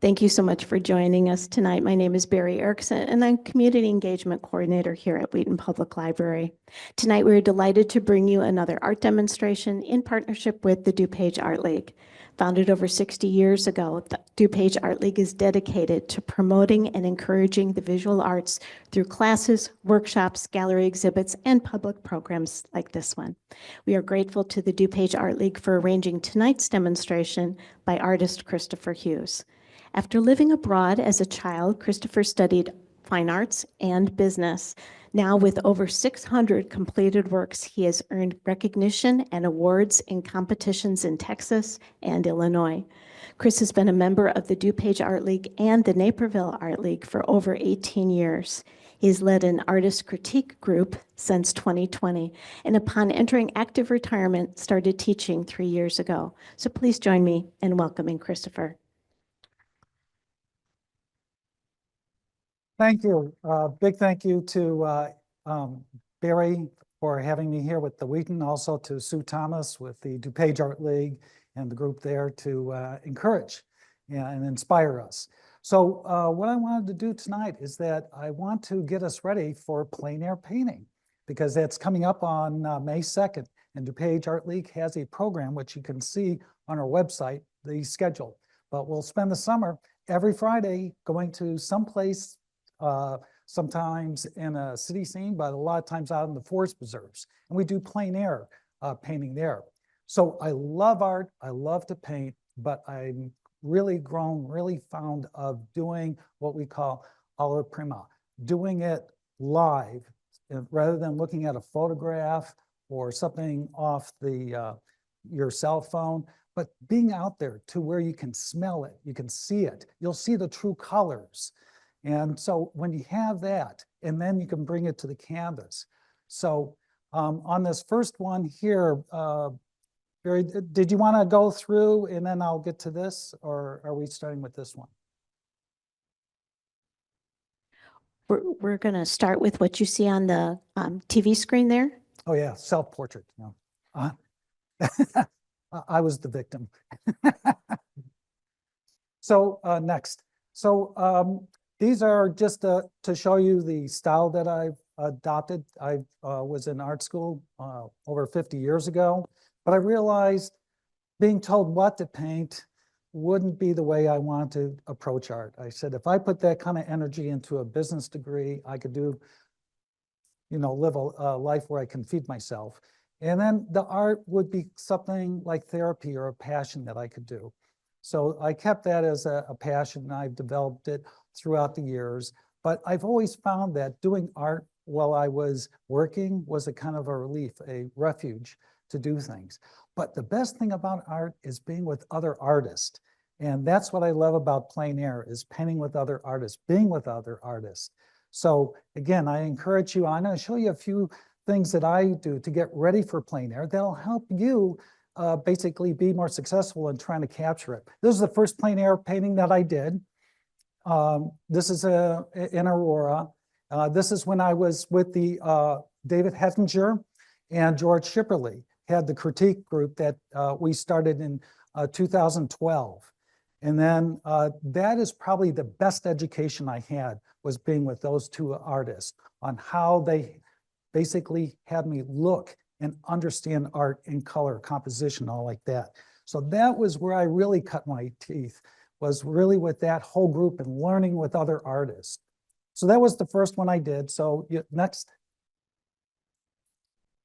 Thank you so much for joining us tonight. My name is Barry Erickson, and I'm Community Engagement Coordinator here at Wheaton Public Library. Tonight, we're delighted to bring you another art demonstration in partnership with the DuPage Art League. Founded over 60 years ago, the DuPage Art League is dedicated to promoting and encouraging the visual arts through classes, workshops, gallery exhibits, and public programs like this one. We are grateful to the DuPage Art League for arranging tonight's demonstration by artist Christopher Hughes. After living abroad as a child, Christopher studied fine arts and business. Now, with over 600 completed works, he has earned recognition and awards in competitions in Texas and Illinois. Chris has been a member of the DuPage Art League and the Naperville Art League for over 18 years. He's led an artist critique group since 2020, and upon entering active retirement, started teaching 3 years ago. So please join me in welcoming Christopher. Thank you. Big thank you to Barry for having me here with the Wheaton, also to Sue Thomas with the DuPage Art League and the group there to encourage and inspire us. So what I wanted to do tonight is that I want to get us ready for plein air painting, because that's coming up on May 2nd. And DuPage Art League has a program which you can see on our website, the schedule. But we'll spend the summer every Friday going to someplace, sometimes in a city scene, but a lot of times out in the forest preserves. And we do plein air painting there. So I love art, I love to paint, but I'm really fond of doing what we call Alla Prima, doing it live rather than looking at a photograph or something off the your cell phone, but being out there to where you can smell it, you can see it, you'll see the true colors. And so when you have that, and then you can bring it to the canvas. So on this first one here, Barry, did you want to go through and then I'll get to this, or are we starting with this one? We're going to start with what you see on the TV screen there. Oh yeah, self-portrait. I was the victim. So next. So these are just to show you the style that I've adopted. I was in art school over 50 years ago, but I realized being told what to paint wouldn't be the way I want to approach art. I said, if I put that kind of energy into a business degree, I could do, live a life where I can feed myself. And then the art would be something like therapy or a passion that I could do. So I kept that as a passion, and I've developed it throughout the years. But I've always found that doing art while I was working was a kind of a relief, a refuge to do things. But the best thing about art is being with other artists. And that's what I love about plein air, is painting with other artists, being with other artists. So again, I encourage you, I'm going to show you a few things that I do to get ready for plein air. That'll help you basically be more successful in trying to capture it. This is the first plein air painting that I did. This is in Aurora. This is when I was with the David Hettinger and George Shipperley, had the critique group that we started in 2012. And then that is probably the best education I had, was being with those two artists on how they basically had me look and understand art and color, composition, all like that. So that was where I really cut my teeth, was really with that whole group and learning with other artists. So that was the first one I did. So next.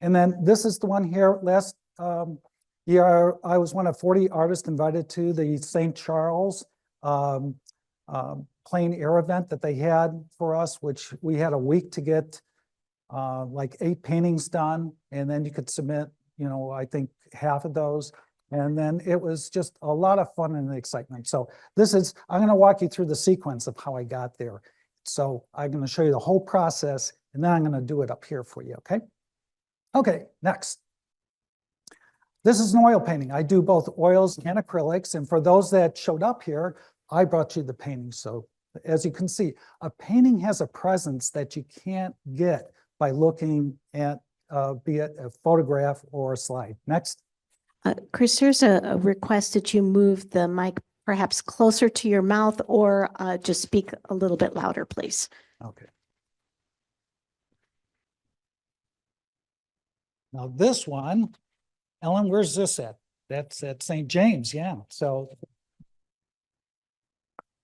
And then this is the one here. Last year, I was one of 40 artists invited to the St. Charles plein air event that they had for us, which we had a week to get like 8 paintings done. And then you could submit, I think half of those. And then it was just a lot of fun and excitement. So I'm going to walk you through the sequence of how I got there. So I'm going to show you the whole process, and then I'm going to do it up here for you, okay? Okay, next. This is an oil painting. I do both oils and acrylics. And for those that showed up here, I brought you the painting. So as you can see, a painting has a presence that you can't get by looking at, be it a photograph or a slide. Next. Chris, there's a request that you move the mic perhaps closer to your mouth or just speak a little bit louder, please. Okay. Now this one, Ellen, where's this at? That's at St. James, yeah. So,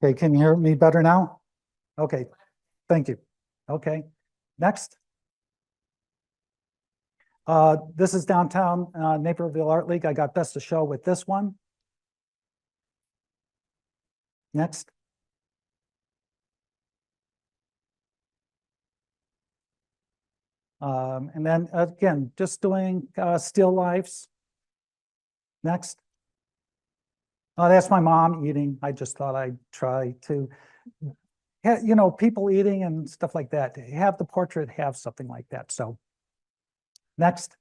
okay, can you hear me better now? Okay, thank you. Okay, next. This is downtown Naperville Art League. I got Best of Show with this one. Next. And then again, just doing still lifes. Next. Oh, that's my mom eating. I just thought I'd try to, you know, people eating and stuff like that. Have the portrait have something like that. So next.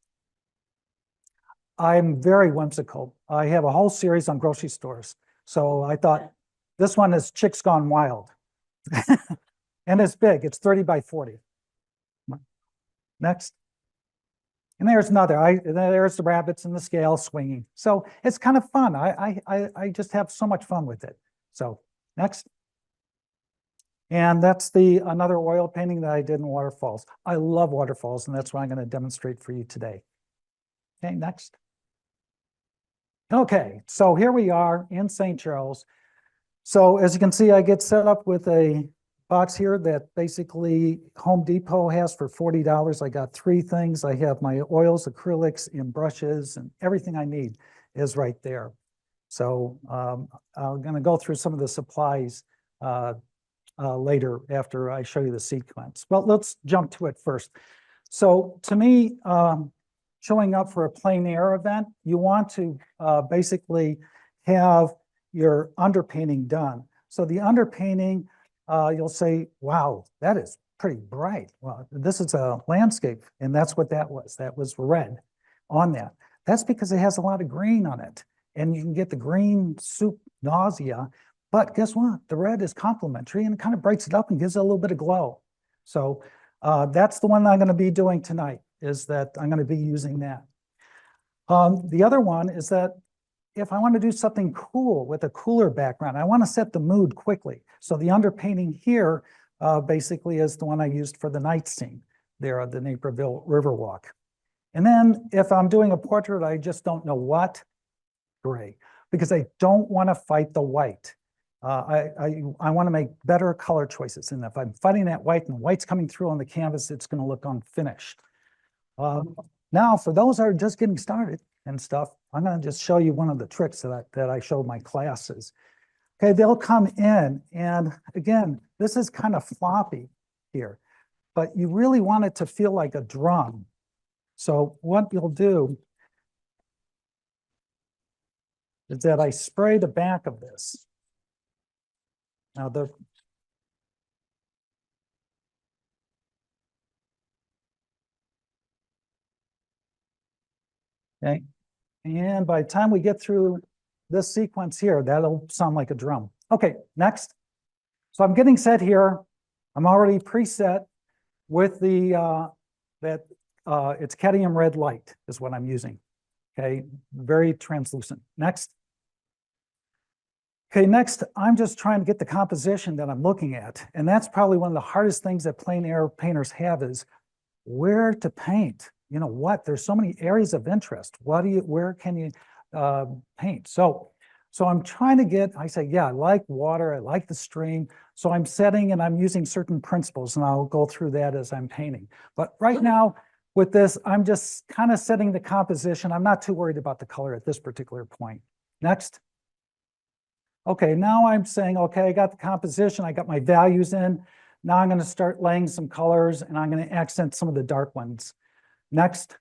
I'm very whimsical. I have a whole series on grocery stores. So I thought this one is Chicks Gone Wild. And it's big. It's 30 by 40. Next. And there's another. There's the rabbits and the scale swinging. So it's kind of fun. I just have so much fun with it. So next. And that's another oil painting that I did in waterfalls. I love waterfalls, and that's what I'm going to demonstrate for you today. Okay, next. Okay, so here we are in St. Charles. So as you can see, I get set up with a box here that basically Home Depot has for $40. I got 3 things. I have my oils, acrylics, and brushes, and everything I need is right there. So I'm going to go through some of the supplies later after I show you the sequence. Well, let's jump to it first. So to me, showing up for a plein air event, you want to basically have your underpainting done. So the underpainting, you'll say, wow, that is pretty bright. Well, this is a landscape, and that's what that was. That was red on that. That's because it has a lot of green on it, and you can get the green soup nausea. But guess what? The red is complementary, and it kind of breaks it up and gives it a little bit of glow. So that's the one I'm going to be doing tonight, is that I'm going to be using that. The other one is that if I want to do something cool with a cooler background, I want to set the mood quickly. So the underpainting here basically is the one I used for the night scene there at the Naperville Riverwalk. And then if I'm doing a portrait, I just don't know what, gray, because I don't want to fight the white. I want to make better color choices. And if I'm fighting that white and the white's coming through on the canvas, it's going to look unfinished. Now, for those that are just getting started and stuff, I'm going to just show you one of the tricks that I show my classes. Okay, they'll come in, and again, this is kind of floppy here, but you really want it to feel like a drum. So what you'll do is that I spray the back of this. Now okay, and by the time we get through this sequence here, that'll sound like a drum. Okay, next. So I'm getting set here. I'm already preset with the it's cadmium red light is what I'm using. Okay, very translucent. Next. Okay, next, I'm just trying to get the composition that I'm looking at. And that's probably one of the hardest things that plein air painters have is where to paint. You know what? There's so many areas of interest. Where can you paint? So I'm trying to get, I say, yeah, I like water, I like the stream. So I'm setting and I'm using certain principles, and I'll go through that as I'm painting. But right now with this, I'm just kind of setting the composition. I'm not too worried about the color at this particular point. Next. Okay, now I'm saying, okay, I got the composition, I got my values in. Now I'm going to start laying some colors, and I'm going to accent some of the dark ones. Next.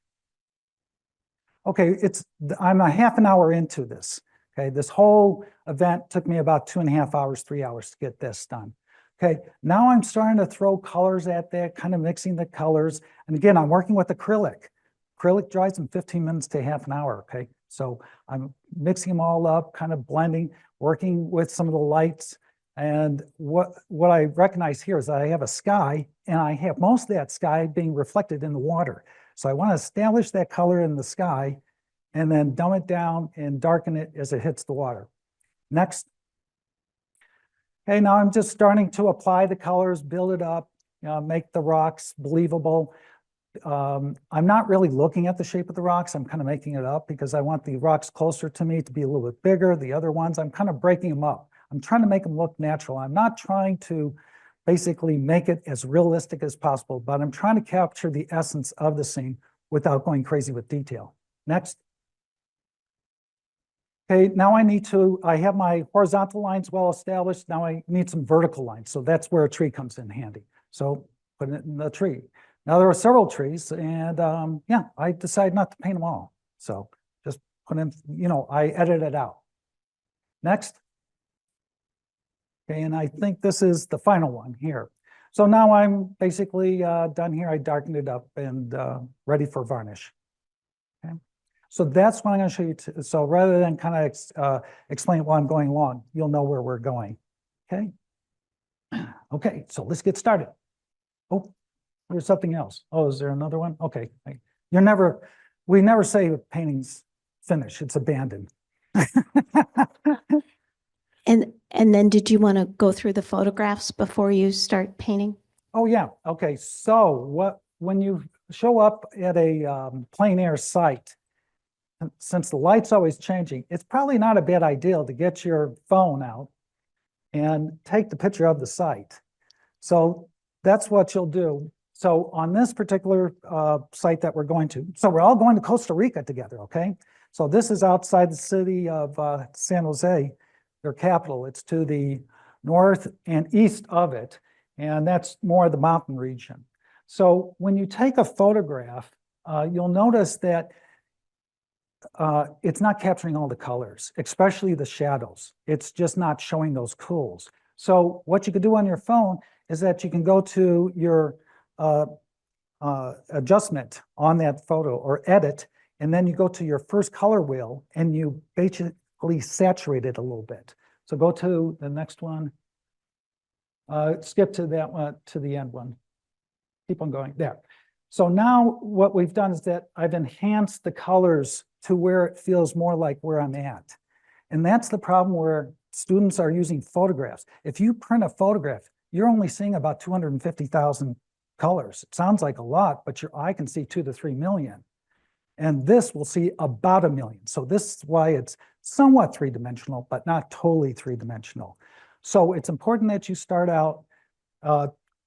Okay, I'm a half an hour into this. Okay, this whole event took me about 2.5 hours, 3 hours to get this done. Okay, now I'm starting to throw colors at that, kind of mixing the colors. And again, I'm working with acrylic. Acrylic dries in 15 minutes to half an hour, okay? So I'm mixing them all up, kind of blending, working with some of the lights. And what I recognize here is that I have a sky, and I have most of that sky being reflected in the water. So I want to establish that color in the sky and then dumb it down and darken it as it hits the water. Next. Okay, now I'm just starting to apply the colors, build it up, make the rocks believable. I'm not really looking at the shape of the rocks. I'm kind of making it up because I want the rocks closer to me to be a little bit bigger. The other ones, I'm kind of breaking them up. I'm trying to make them look natural. I'm not trying to basically make it as realistic as possible, but I'm trying to capture the essence of the scene without going crazy with detail. Next. Okay, now I have my horizontal lines well established. Now I need some vertical lines. So that's where a tree comes in handy. So put it in the tree. Now there are several trees and yeah, I decided not to paint them all. So just put in, I edit it out. Next. Okay, and I think this is the final one here. So now I'm basically done here. I darkened it up and ready for varnish. Okay. So that's what I'm going to show you. So rather than kind of explain it while I'm going along, you'll know where we're going. Okay. Okay, so let's get started. Oh, there's something else. Oh, is there another one? Okay. We never say painting's finished, it's abandoned. And then did you want to go through the photographs before you start painting? Oh, yeah. Okay. So when you show up at a plein air site, since the light's always changing, it's probably not a bad idea to get your phone out and take the picture of the site. So that's what you'll do. So on this particular site that we're going to, so we're all going to Costa Rica together, okay? So this is outside the city of San Jose, their capital. It's to the north and east of it, and that's more the mountain region. So when you take a photograph, you'll notice that it's not capturing all the colors, especially the shadows. It's just not showing those cools. So what you could do on your phone is that you can go to your adjustment on that photo or edit, and then you go to your first color wheel and you basically saturate it a little bit. So go to the next one. Skip to that one, to the end one. Keep on going there. So now what we've done is that I've enhanced the colors to where it feels more like where I'm at. And that's the problem where students are using photographs. If you print a photograph, you're only seeing about 250,000 colors. It sounds like a lot, but your eye can see 2 to 3 million. And this will see about 1 million. So this is why it's somewhat three-dimensional, but not totally three-dimensional. So it's important that you start out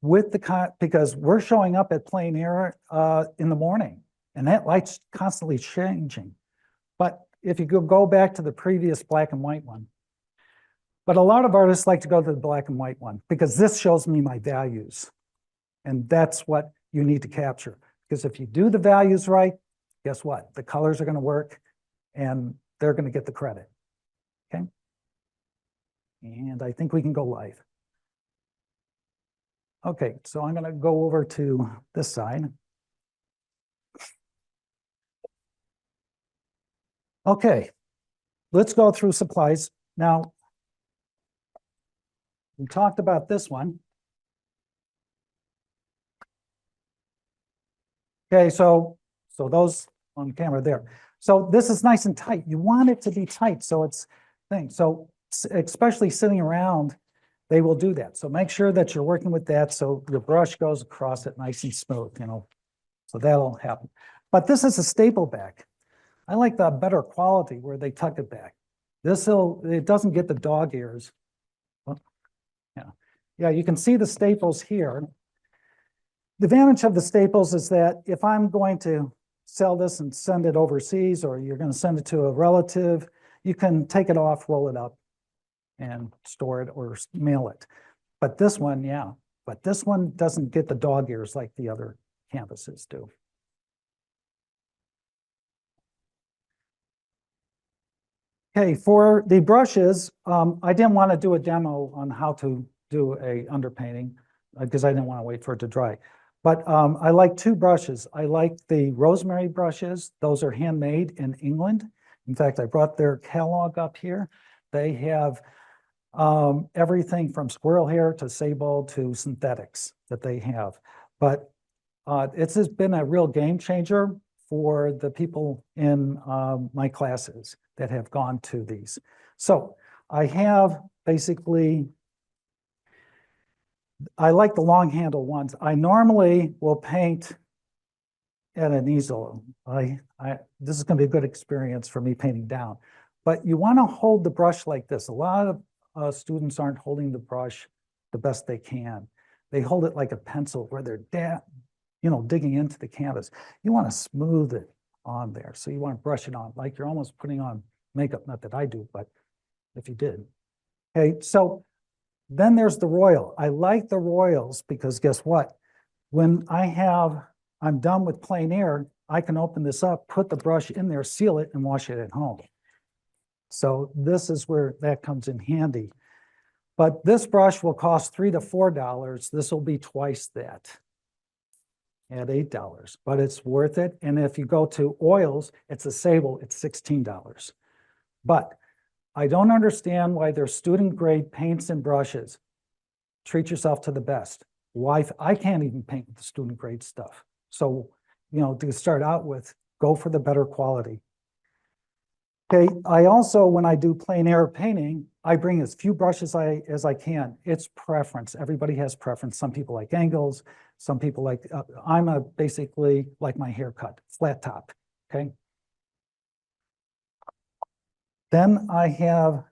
with because we're showing up at plein air in the morning, and that light's constantly changing. But if you go back to the previous black and white one, but a lot of artists like to go to the black and white one because this shows me my values. And that's what you need to capture. Because if you do the values right, guess what? The colors are going to work and they're going to get the credit. Okay. And I think we can go live. Okay, so I'm going to go over to this side. Okay, let's go through supplies. Now, we talked about this one. Okay, so those on camera there. So this is nice and tight. You want it to be tight, so it's thing. So especially sitting around, they will do that. So make sure that you're working with that so your brush goes across it nice and smooth, so that'll happen. But this is a staple back. I like the better quality where they tuck it back. It doesn't get the dog ears. Yeah, you can see the staples here. The advantage of the staples is that if I'm going to sell this and send it overseas, or you're going to send it to a relative, you can take it off, roll it up, and store it or mail it. But this one, yeah, but this one doesn't get the dog ears like the other canvases do. Okay, for the brushes, I didn't want to do a demo on how to do a underpainting because I didn't want to wait for it to dry. But I like 2 brushes. I like the rosemary brushes. Those are handmade in England. In fact, I brought their catalog up here. They have everything from squirrel hair to sable to synthetics that they have. But it's just been a real game changer for the people in my classes that have gone to these. So I have basically I like the long handle ones. I normally will paint at an easel. This is going to be a good experience for me painting down. But you want to hold the brush like this. A lot of students aren't holding the brush the best they can. They hold it like a pencil where they're digging into the canvas. You want to smooth it on there. So you want to brush it on like you're almost putting on makeup. Not that I do, but if you did. Okay, so then there's the royal. I like the royals because guess what? When I'm done with plein air, I can open this up, put the brush in there, seal it, and wash it at home. So this is where that comes in handy. But this brush will cost $3 to $4. This will be twice that at $8, but it's worth it. And if you go to oils, it's a sable, it's $16. But I don't understand why there's student grade paints and brushes. Treat yourself to the best. Why? I can't even paint with the student grade stuff. So, to start out with, go for the better quality. Okay, I also, when I do plein air painting, I bring as few brushes as I can. It's preference. Everybody has preference. Some people like angles. Some people like, I'm basically like my haircut, flat top, okay? Then I have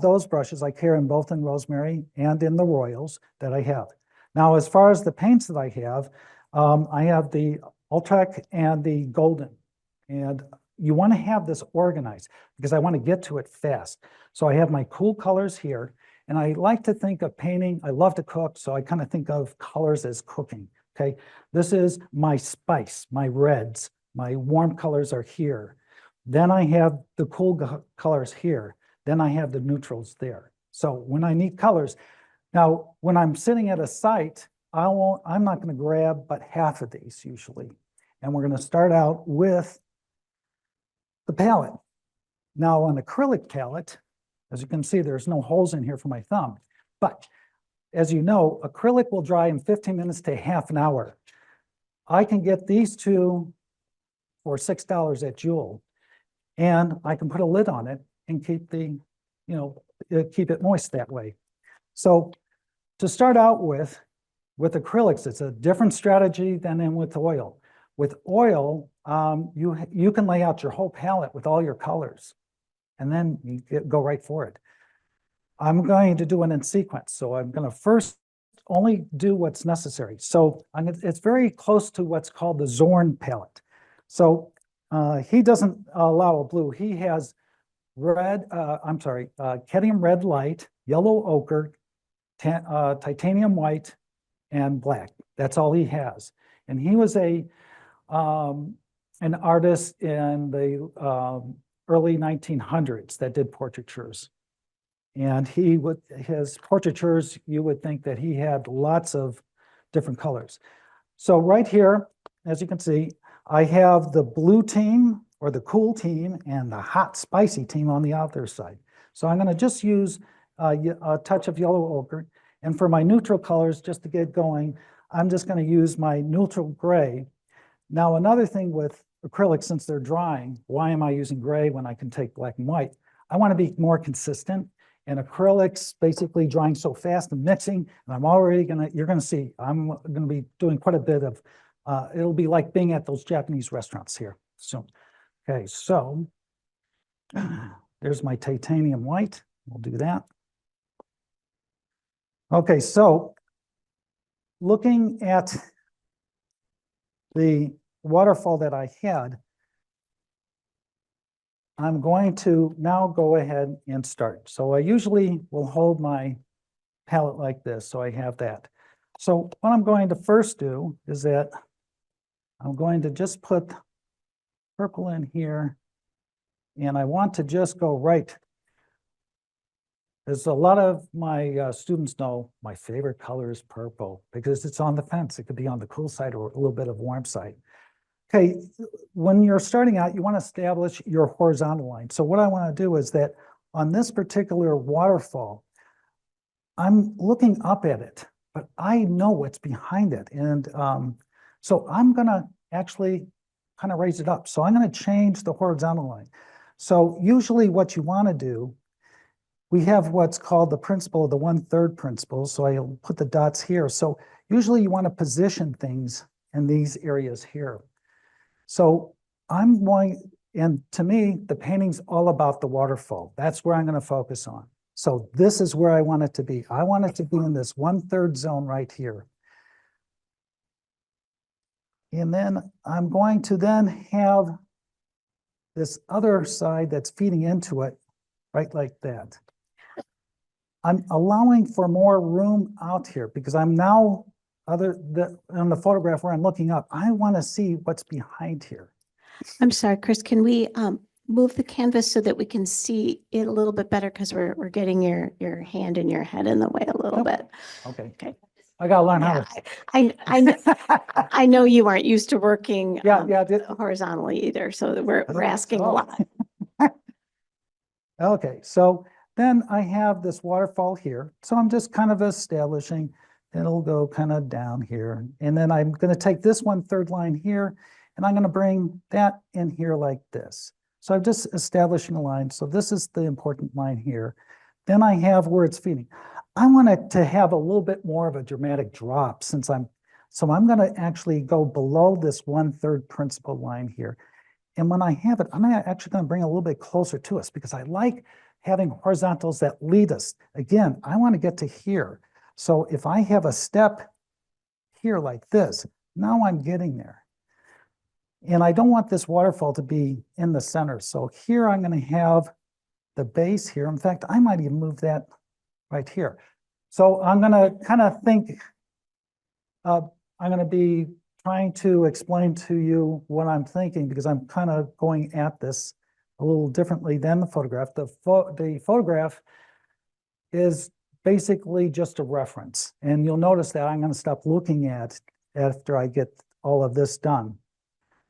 those brushes. I carry them both in rosemary and in the royals that I have. Now, as far as the paints that I have the Ultrec and the Golden. And you want to have this organized because I want to get to it fast. So I have my cool colors here. And I like to think of painting. I love to cook, so I kind of think of colors as cooking, okay? This is my spice, my reds. My warm colors are here. Then I have the cool colors here. Then I have the neutrals there. So when I need colors, now when I'm sitting at a site, I'm not going to grab but half of these usually. And we're going to start out with the palette. Now on acrylic palette, as you can see, there's no holes in here for my thumb. But as you know, acrylic will dry in 15 minutes to half an hour. I can get these two for $6 at Jewel. And I can put a lid on it and keep it moist that way. So to start out with acrylics, it's a different strategy than with oil. With oil, you can lay out your whole palette with all your colors, and then you go right for it. I'm going to do it in sequence. So I'm going to first only do what's necessary. So it's very close to what's called the Zorn palette. So he doesn't allow a blue. He has cadmium red light, yellow ochre, titanium white, and black. That's all he has. And he was an artist in the early 1900s that did portraitures. And his portraitures, you would think that he had lots of different colors. So right here, as you can see, I have the blue team or the cool team and the hot spicy team on the other side. So I'm going to just use a touch of yellow ochre. And for my neutral colors, just to get going, I'm just going to use my neutral gray. Now, another thing with acrylics, since they're drying, why am I using gray when I can take black and white? I want to be more consistent. And acrylics basically drying so fast and mixing, and I'm already you're gonna see, I'm gonna be doing quite a bit of, it'll be like being at those Japanese restaurants here soon. Okay, so there's my titanium white. We'll do that. Okay, so looking at the waterfall that I had, I'm going to now go ahead and start. So I usually will hold my palette like this, so I have that. So what I'm going to first do is that I'm going to just put purple in here, and I want to just go right. As a lot of my students know, my favorite color is purple because it's on the fence. It could be on the cool side or a little bit of warm side. Okay, when you're starting out, you want to establish your horizontal line. So what I want to do is that on this particular waterfall, I'm looking up at it, but I know what's behind it. And so I'm going to actually kind of raise it up. So I'm going to change the horizontal line. So usually what you want to do we have what's called the principle of the 1/3 principle. So I'll put the dots here. So usually you want to position things in these areas here. So I'm going, and to me, the painting's all about the waterfall. That's where I'm going to focus on. So this is where I want it to be. I want it to be in this 1/3 zone right here. And then I'm going to then have this other side that's feeding into it, right like that. I'm allowing for more room out here because I'm now on the photograph where I'm looking up, I want to see what's behind here. I'm sorry, Chris, can we move the canvas so that we can see it a little bit better? Because we're getting your hand and your head in the way a little bit. Okay. Okay. I gotta learn how Yeah, I know you aren't used to working Yeah, horizontally either, so we're asking a Oh. lot. Okay, so then I have this waterfall here. So I'm just kind of establishing, it'll go kind of down here. And then I'm going to take this 1/3 line here, and I'm going to bring that in here like this. So I'm just establishing a line. So this is the important line here. Then I have where it's feeding. I want it to have a little bit more of a dramatic drop so I'm going to actually go below this 1/3 principal line here. And when I have it, I'm actually going to bring it a little bit closer to us because I like having horizontals that lead us. Again, I want to get to here. So if I have a step here like this, now I'm getting there. And I don't want this waterfall to be in the center. So here I'm going to have the base here. In fact, I might even move that right here. So I'm going to kind of think, I'm going to be trying to explain to you what I'm thinking because I'm kind of going at this a little differently than the photograph. The photograph is basically just a reference. And you'll notice that I'm going to stop looking at after I get all of this done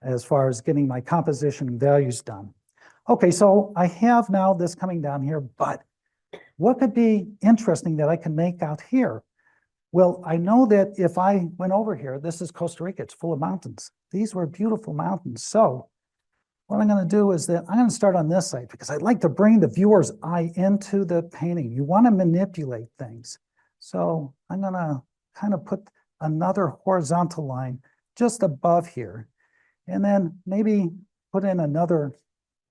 as far as getting my composition and values done. Okay, so I have now this coming down here, but what could be interesting that I can make out here? Well, I know that if I went over here, this is Costa Rica, it's full of mountains. These were beautiful mountains. So what I'm going to do is that I'm going to start on this side because I'd like to bring the viewer's eye into the painting. You want to manipulate things. So I'm going to kind of put another horizontal line just above here. And then maybe put in another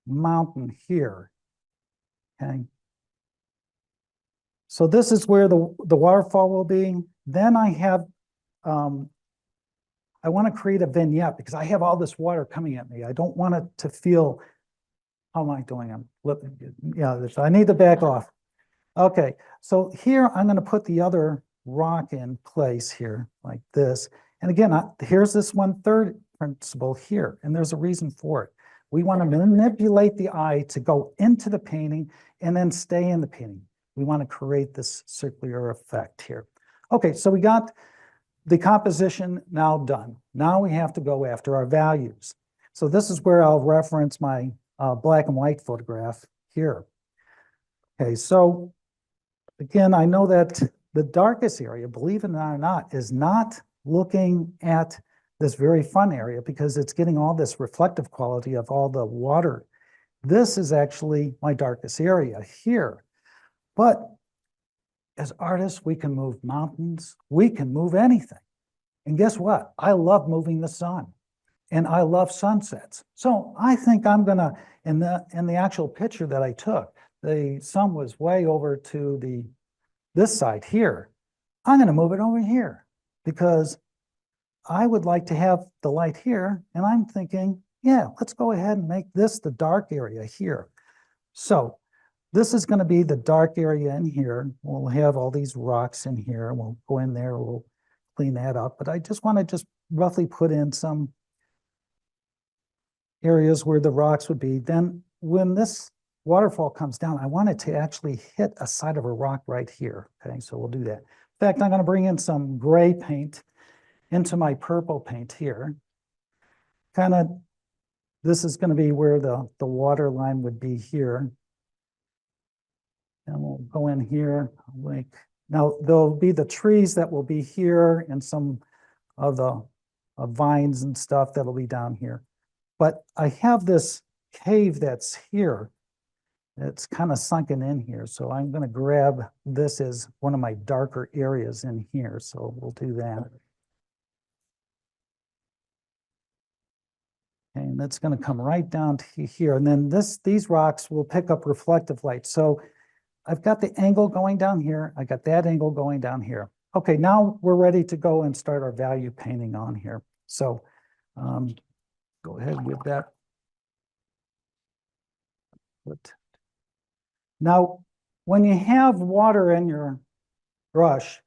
mountain here. Okay. So this is where the waterfall will be. Then I have, I want to create a vignette because I have all this water coming at me. I don't want it to feel, how am I doing? Yeah, I need to back off. Okay, so here I'm going to put the other rock in place here like this. And again, here's this 1/3 principle here, and there's a reason for it. We want to manipulate the eye to go into the painting and then stay in the painting. We want to create this circular effect here. Okay, so we got the composition now done. Now we have to go after our values. So this is where I'll reference my black and white photograph here. Okay, so again, I know that the darkest area, believe it or not, is not looking at this very fun area because it's getting all this reflective quality of all the water. This is actually my darkest area here. But as artists, we can move mountains, we can move anything. And guess what? I love moving the sun and I love sunsets. So I think I'm gonna, in the actual picture that I took, the sun was way over to this side here. I'm gonna move it over here because I would like to have the light here. And I'm thinking, yeah, let's go ahead and make this the dark area here. So this is going to be the dark area in here. We'll have all these rocks in here. We'll go in there, we'll clean that up. But I just want to just roughly put in some areas where the rocks would be. Then when this waterfall comes down, I want it to actually hit a side of a rock right here. Okay, so we'll do that. In fact, I'm going to bring in some gray paint into my purple paint here. Kind of, this is going to be where the water line would be here. And we'll go in here, like, now there'll be the trees that will be here and some of the vines and stuff that'll be down here. But I have this cave that's here. It's kind of sunken in here, so I'm going to grab this as one of my darker areas in here, so we'll do that. And that's going to come right down to here. And then these rocks will pick up reflective light. So I've got the angle going down here. I got that angle going down here. Okay, now we're ready to go and start our value painting on here. So go ahead and give that. Now, when you have water in your brush,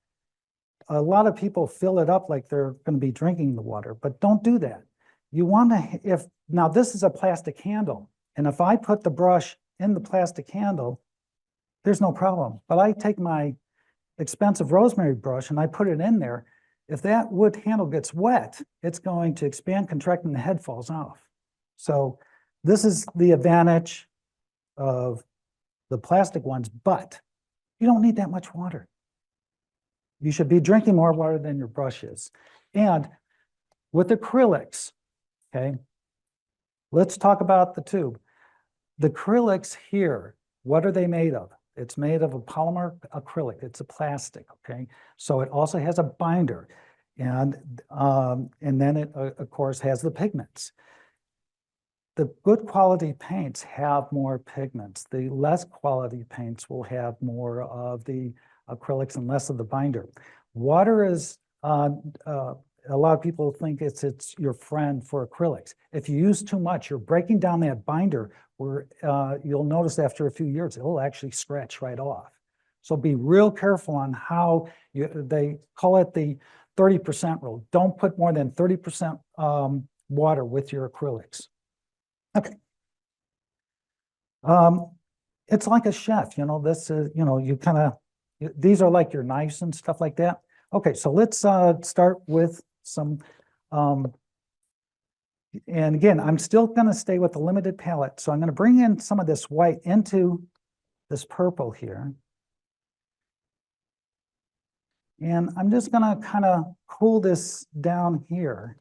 a lot of people fill it up like they're going to be drinking the water, but don't do that. You want to, now this is a plastic handle, and if I put the brush in the plastic handle, there's no problem. But I take my expensive rosemary brush and I put it in there. If that wood handle gets wet, it's going to expand, contract, and the head falls off. So this is the advantage of the plastic ones, but you don't need that much water. You should be drinking more water than your brush is. And with acrylics, okay, let's talk about the tube. The acrylics here, what are they made of? It's made of a polymer acrylic. It's a plastic, okay? So it also has a binder, and then it, of course, has the pigments. The good quality paints have more pigments. The less quality paints will have more of the acrylics and less of the binder. Water is, a lot of people think it's your friend for acrylics. If you use too much, you're breaking down that binder where you'll notice after a few years, it'll actually scratch right off. So be real careful on how they call it the 30% rule. Don't put more than 30% water with your acrylics. Okay. It's like a chef, you know, this is, you know, you kind of, these are like your knives and stuff like that. Okay, so let's start with some, and again, I'm still going to stay with the limited palette. So I'm going to bring in some of this white into this purple here. And I'm just going to kind of cool this down here.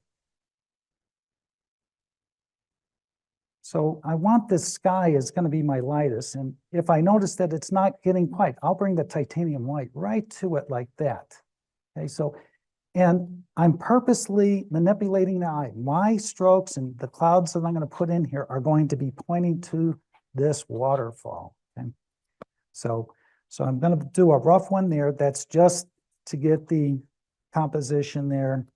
So I want this sky is going to be my lightest. And if I notice that it's not getting quite, I'll bring the titanium white right to it like that. Okay, so, and I'm purposely manipulating the eye. My strokes and the clouds that I'm going to put in here are going to be pointing to this waterfall. Okay, so I'm going to do a rough one there. That's just to get the composition there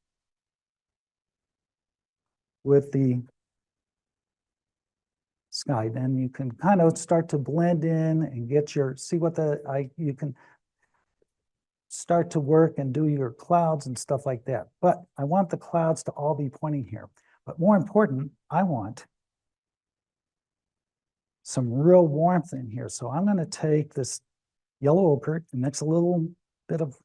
with the sky. Then you can kind of start to blend in and get your, see what you can start to work and do your clouds and stuff like that. But I want the clouds to all be pointing here. But more important, I want some real warmth in here. So I'm going to take this yellow ochre and mix a little bit of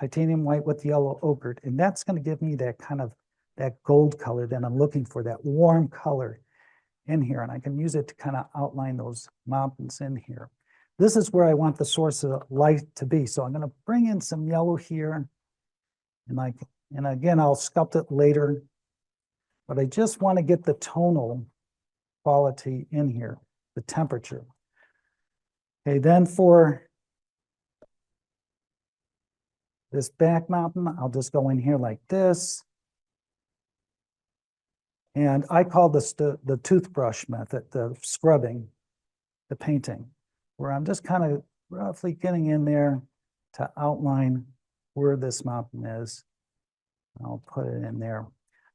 titanium white with yellow ochre. And that's going to give me that kind of, that gold color that I'm looking for, that warm color in here. And I can use it to kind of outline those mountains in here. This is where I want the source of light to be. So I'm going to bring in some yellow here. And again, I'll sculpt it later. But I just want to get the tonal quality in here, the temperature. Okay, then for this back mountain, I'll just go in here like this. And I call this the toothbrush method, the scrubbing, the painting, where I'm just kind of roughly getting in there to outline where this mountain is. I'll put it in there.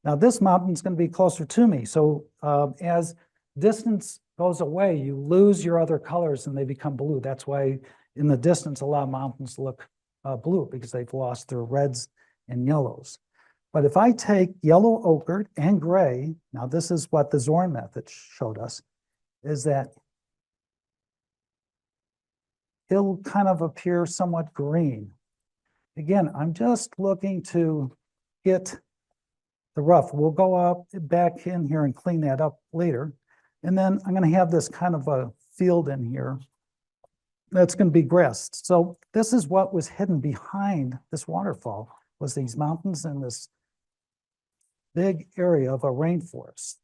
Now this mountain is going to be closer to me. So as distance goes away, you lose your other colors and they become blue. That's why in the distance, a lot of mountains look blue because they've lost their reds and yellows. But if I take yellow ochre and gray, now this is what the Zorn method showed us, is that it'll kind of appear somewhat green. Again, I'm just looking to get the rough. We'll go up back in here and clean that up later. And then I'm going to have this kind of a field in here that's going to be grassed. So this is what was hidden behind this waterfall, was these mountains and this big area of a rainforest.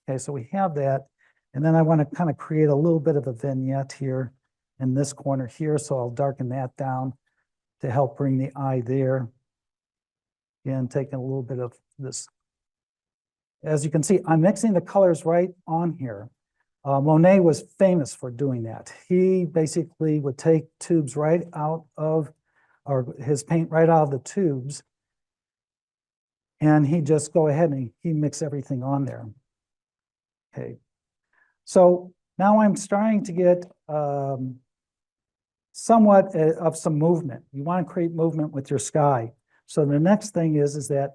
Okay, so we have that. And then I want to kind of create a little bit of a vignette here in this corner here. So I'll darken that down to help bring the eye there. And taking a little bit of this. As you can see, I'm mixing the colors right on here. Monet was famous for doing that. He basically would take tubes right out of, or his paint right out of the tubes, and he'd just go ahead and he mix everything on there. Okay, so now I'm starting to get somewhat of some movement. You want to create movement with your sky. So the next thing is that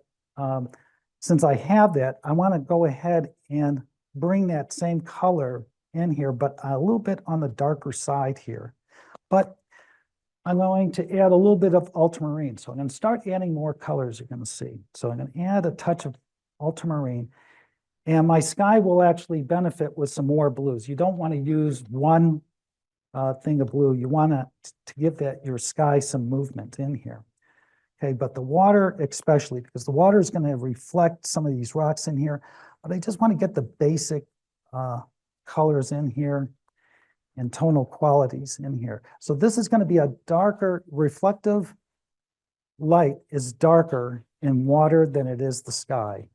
since I have that, I want to go ahead and bring that same color in here, but a little bit on the darker side here. But I'm going to add a little bit of ultramarine. So I'm going to start adding more colors, you're going to see. So I'm going to add a touch of ultramarine. And my sky will actually benefit with some more blues. You don't want to use one thing of blue. You want to give that your sky some movement in here. Okay, but the water especially, because the water is going to reflect some of these rocks in here, but I just want to get the basic colors in here and tonal qualities in here. So this is going to be a darker, reflective light is darker in water than it is the sky.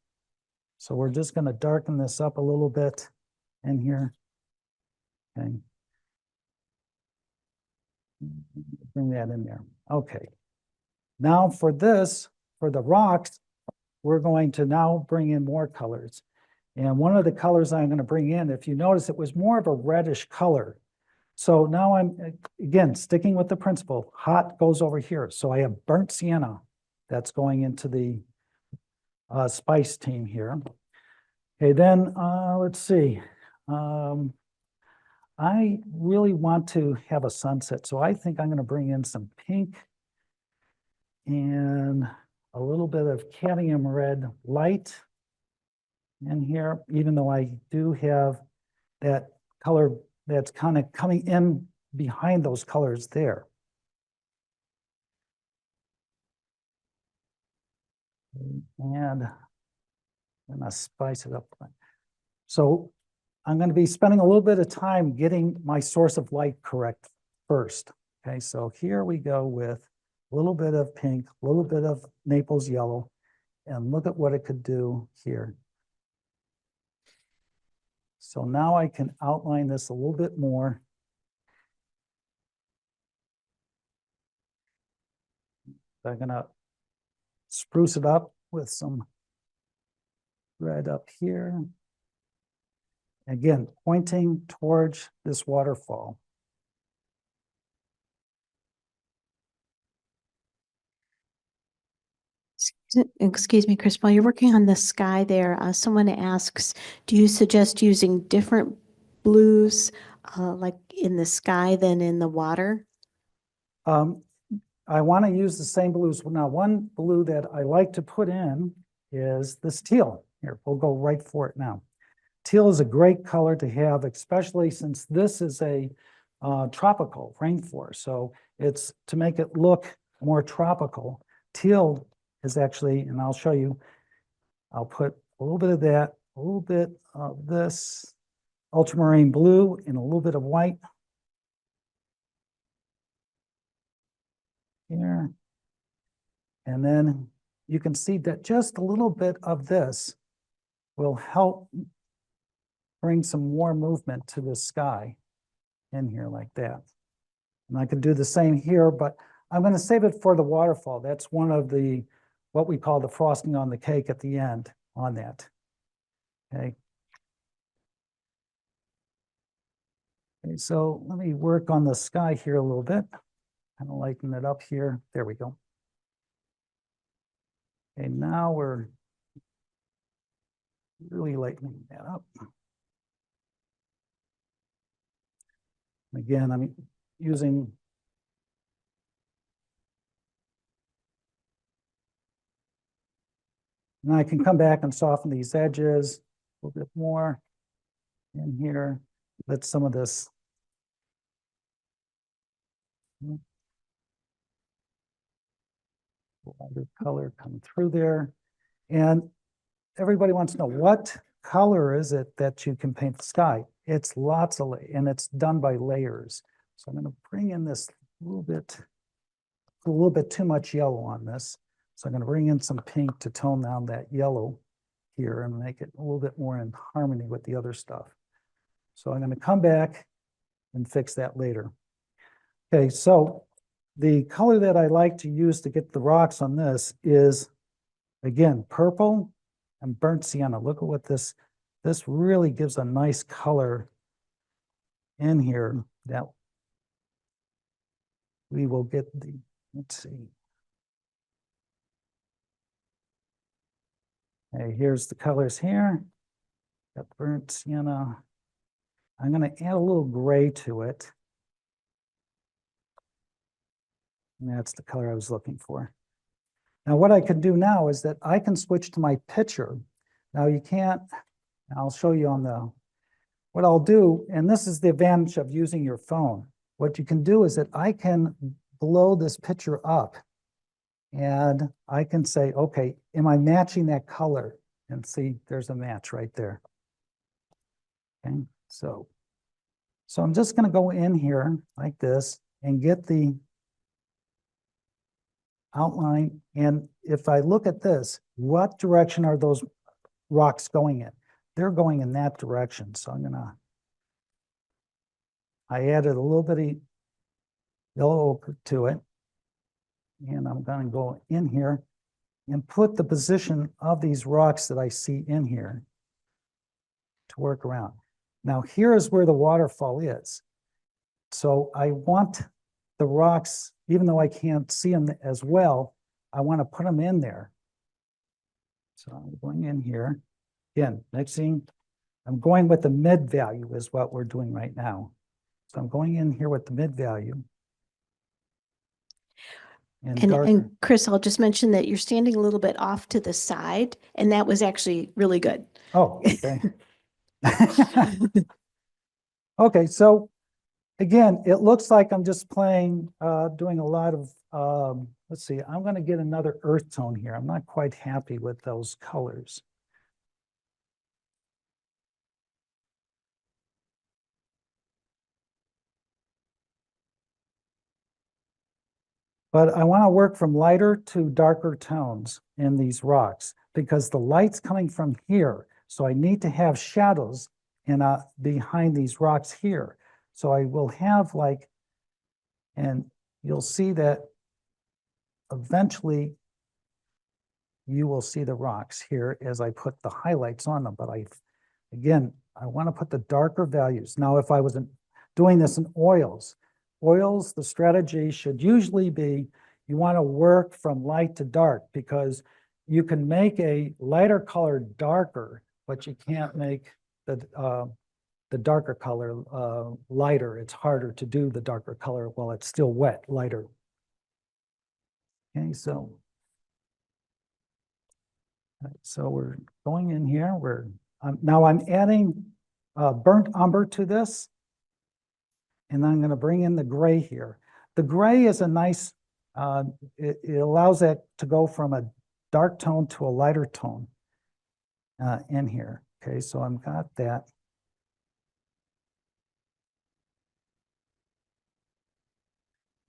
So we're just going to darken this up a little bit in here. Okay. Bring that in there. Okay. Now for this, for the rocks, we're going to now bring in more colors. And one of the colors I'm going to bring in, if you notice, it was more of a reddish color. So now I'm, again, sticking with the principle, hot goes over here. So I have burnt sienna that's going into the spice team here. Okay, then let's see. I really want to have a sunset. So I think I'm going to bring in some pink and a little bit of cadmium red light in here, even though I do have that color that's kind of coming in behind those colors there. And I'm gonna spice it up. So I'm going to be spending a little bit of time getting my source of light correct first. Okay, so here we go with a little bit of pink, a little bit of Naples yellow, and look at what it could do here. So now I can outline this a little bit more. I'm going to spruce it up with some red up here. Again, pointing towards this waterfall. Excuse me, Chris, while you're working on the sky there, someone asks, do you suggest using different blues like in the sky than in the water? I want to use the same blues. Now, one blue that I like to put in is this teal. Here, we'll go right for it now. Teal is a great color to have, especially since this is a tropical rainforest. So it's to make it look more tropical. Teal is actually, and I'll show you, I'll put a little bit of that, a little bit of this ultramarine blue and a little bit of white here. And then you can see that just a little bit of this will help bring some more movement to the sky in here like that. And I could do the same here, but I'm going to save it for the waterfall. That's one of the, what we call the frosting on the cake at the end on that. Okay. Okay, so let me work on the sky here a little bit. Kind of lighten it up here. There we go. Okay, now we're really lightening that up. Again, I'm using and I can come back and soften these edges a little bit more in here. Let some of this lighter color come through there. And everybody wants to know, what color is it that you can paint the sky? It's lots of, and it's done by layers. So I'm going to bring in this a little bit too much yellow on this. So I'm going to bring in some pink to tone down that yellow here and make it a little bit more in harmony with the other stuff. So I'm going to come back and fix that later. Okay, so the color that I like to use to get the rocks on this is, again, purple and burnt sienna. Look at what this really gives a nice color in here that we will get the, let's see. Okay, here's the colors here. Got burnt sienna. I'm going to add a little gray to it. And that's the color I was looking for. Now, what I can do now is that I can switch to my picture. Now, you can't, I'll show you on the, what I'll do, and this is the advantage of using your phone. What you can do is that I can blow this picture up and I can say, okay, am I matching that color? And see, there's a match right there. Okay, so I'm just going to go in here like this and get the outline. And if I look at this, what direction are those rocks going in? They're going in that direction. So I added a little bit of yellow ochre to it. And I'm going to go in here and put the position of these rocks that I see in here to work around. Now, here is where the waterfall is. So I want the rocks, even though I can't see them as well, I want to put them in there. So I'm going in here. Again, next thing, I'm going with the mid value is what we're doing right now. So I'm going in here with the mid value. And Chris, I'll just mention that you're standing a little bit off to the side, and that was actually really good. Oh, okay. Okay, so again, it looks like I'm just playing, doing a lot of, let's see, I'm going to get another earth tone here. I'm not quite happy with those colors. But I want to work from lighter to darker tones in these rocks because the light's coming from here. So I need to have shadows in, behind these rocks here. So I will have like, and you'll see that eventually you will see the rocks here as I put the highlights on them. But again, I want to put the darker values. Now, if I wasn't doing this in oils, the strategy should usually be you want to work from light to dark because you can make a lighter color darker, but you can't make the darker color lighter. It's harder to do the darker color while it's still wet, lighter. Okay, so we're going in here. Now I'm adding burnt umber to this. And I'm going to bring in the gray here. The gray is a nice, it allows that to go from a dark tone to a lighter tone in here. Okay, so I've got that.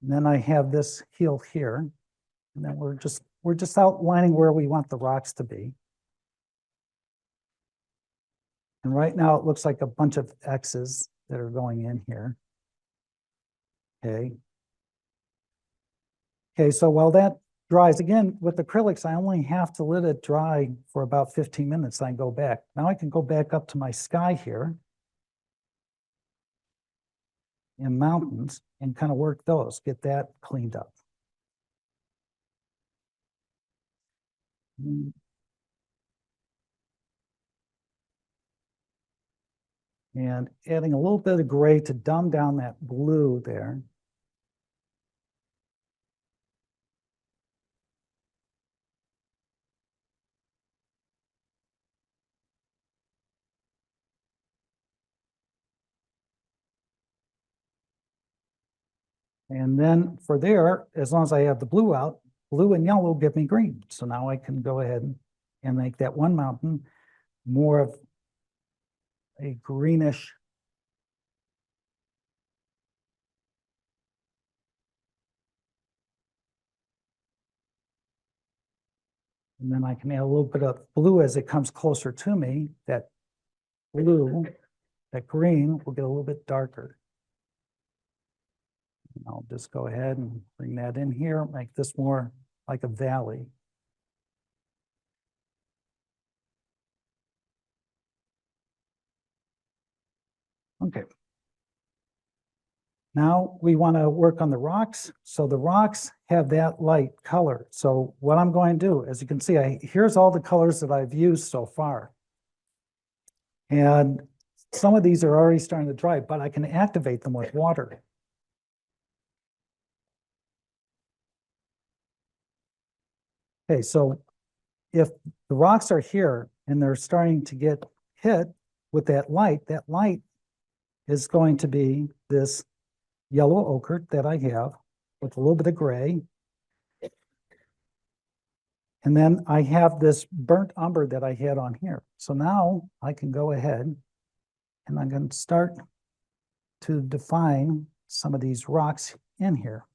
And then I have this heel here. And then we're just outlining where we want the rocks to be. And right now it looks like a bunch of X's that are going in here. Okay. Okay, so while that dries, again, with acrylics, I only have to let it dry for about 15 minutes. I go back. Now I can go back up to my sky here and mountains and kind of work those, get that cleaned up. And adding a little bit of gray to dumb down that blue there. And then for there, as long as I have the blue out, blue and yellow give me green. So now I can go ahead and make that one mountain more of a greenish And then I can add a little bit of blue as it comes closer to me. That blue, that green will get a little bit darker. And I'll just go ahead and bring that in here, make this more like a valley. Okay. Now we want to work on the rocks. So the rocks have that light color. So what I'm going to do, as you can see, here's all the colors that I've used so far. And some of these are already starting to dry, but I can activate them with water. Okay, so if the rocks are here and they're starting to get hit with that light is going to be this yellow ochre that I have with a little bit of gray. And then I have this burnt umber that I had on here. So now I can go ahead and I'm going to start to define some of these rocks in here.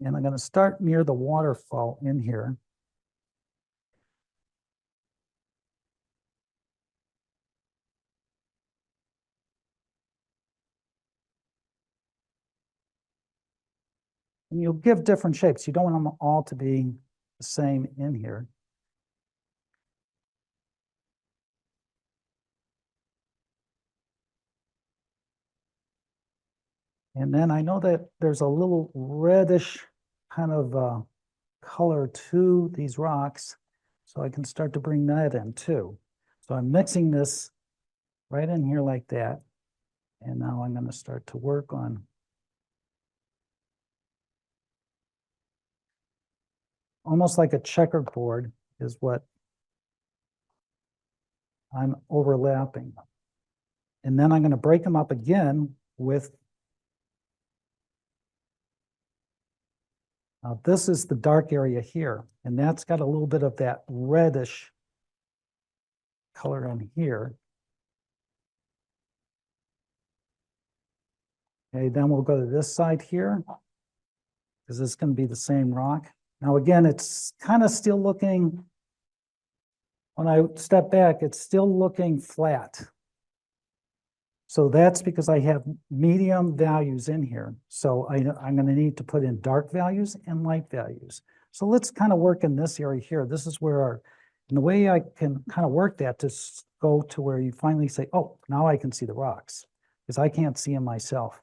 And I'm going to start near the waterfall in here. And you'll give different shapes. You don't want them all to be the same in here. And then I know that there's a little reddish kind of color to these rocks. So I can start to bring that in too. So I'm mixing this right in here like that. And now I'm going to start to work on almost like a checkerboard is what I'm overlapping. And then I'm going to break them up again with, now this is the dark area here, and that's got a little bit of that reddish color in here. Okay, then we'll go to this side here, because this is going to be the same rock. Now again, it's kind of still looking, when I step back, it's still looking flat. So that's because I have medium values in here. So I'm going to need to put in dark values and light values. So let's kind of work in this area here. This is where and the way I can kind of work that to go to where you finally say, oh, now I can see the rocks, because I can't see them myself.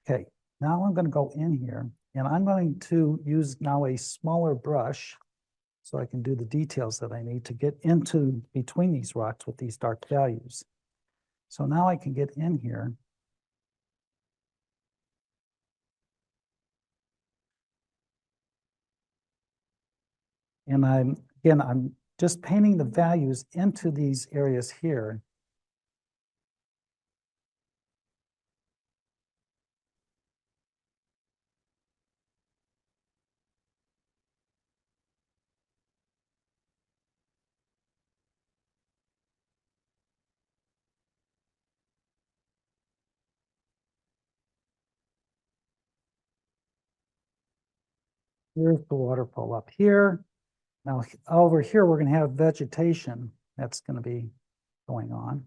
Okay, now I'm going to go in here and I'm going to use now a smaller brush so I can do the details that I need to get into between these rocks with these dark values. So now I can get in here. And I'm just painting the values into these areas here. Here's the waterfall up here. Now over here, we're going to have vegetation that's going to be going on.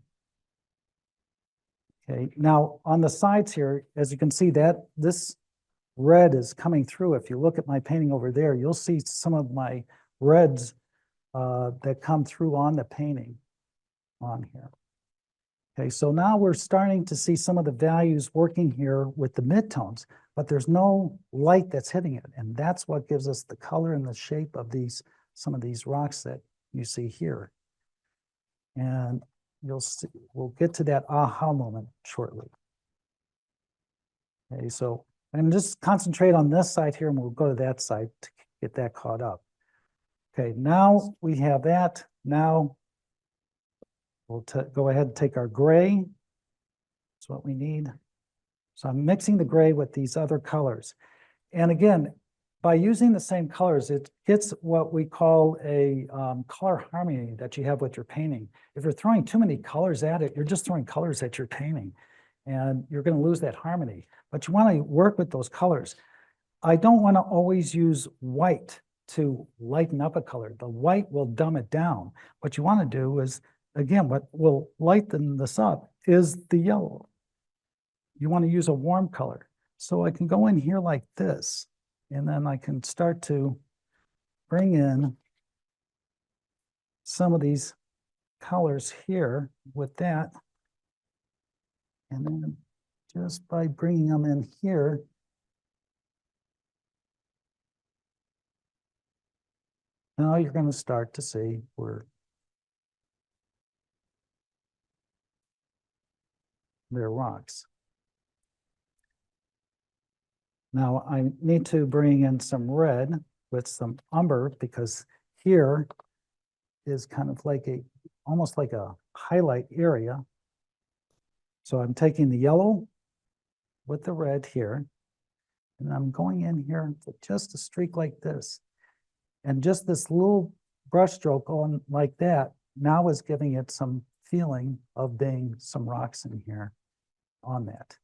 Okay, now on the sides here, as you can see that this red is coming through. If you look at my painting over there, you'll see some of my reds that come through on the painting on here. Okay, so now we're starting to see some of the values working here with the midtones, but there's no light that's hitting it. And that's what gives us the color and the shape of some of these rocks that you see here. And you'll see, we'll get to that aha moment shortly. Okay, so I'm going to just concentrate on this side here and we'll go to that side to get that caught up. Okay, now we have that. Now we'll go ahead and take our gray. That's what we need. So I'm mixing the gray with these other colors. And again, by using the same colors, it gets what we call a color harmony that you have with your painting. If you're throwing too many colors at it, you're just throwing colors at your painting. And you're going to lose that harmony. But you want to work with those colors. I don't want to always use white to lighten up a color. The white will dumb it down. What you want to do is, again, what will lighten this up is the yellow. You want to use a warm color. So I can go in here like this, and then I can start to bring in some of these colors here with that. And then just by bringing them in here, now you're going to start to see where they're rocks. Now I need to bring in some red with some umber, because here is kind of like almost like a highlight area. So I'm taking the yellow with the red here, and I'm going in here with just a streak like this. And just this little brush stroke on like that now is giving it some feeling of being some rocks in here on that.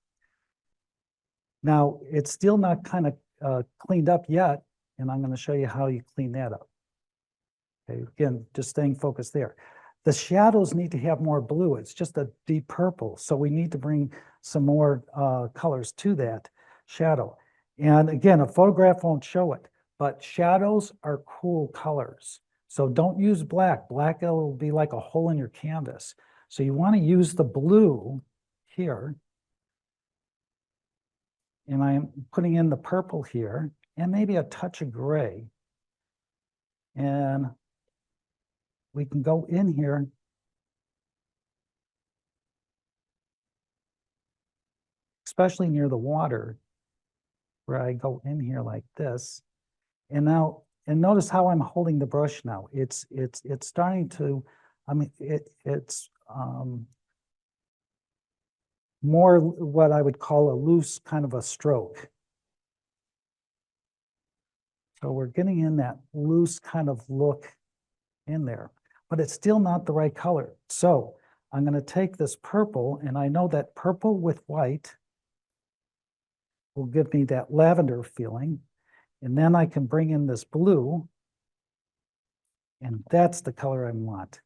Now, it's still not kind of cleaned up yet, and I'm going to show you how you clean that up. Okay, again, just staying focused there. The shadows need to have more blue. It's just a deep purple, so we need to bring some more colors to that shadow. And again, a photograph won't show it, but shadows are cool colors. So don't use black. Black will be like a hole in your canvas. So you want to use the blue here. And I'm putting in the purple here, and maybe a touch of gray. And we can go in here especially near the water, where I go in here like this. And now, and notice how I'm holding the brush now. It's starting to, I mean, it's more what I would call a loose kind of a stroke. So we're getting in that loose kind of look in there, but it's still not the right color. So I'm going to take this purple, and I know that purple with white will give me that lavender feeling. And then I can bring in this blue, and that's the color I want.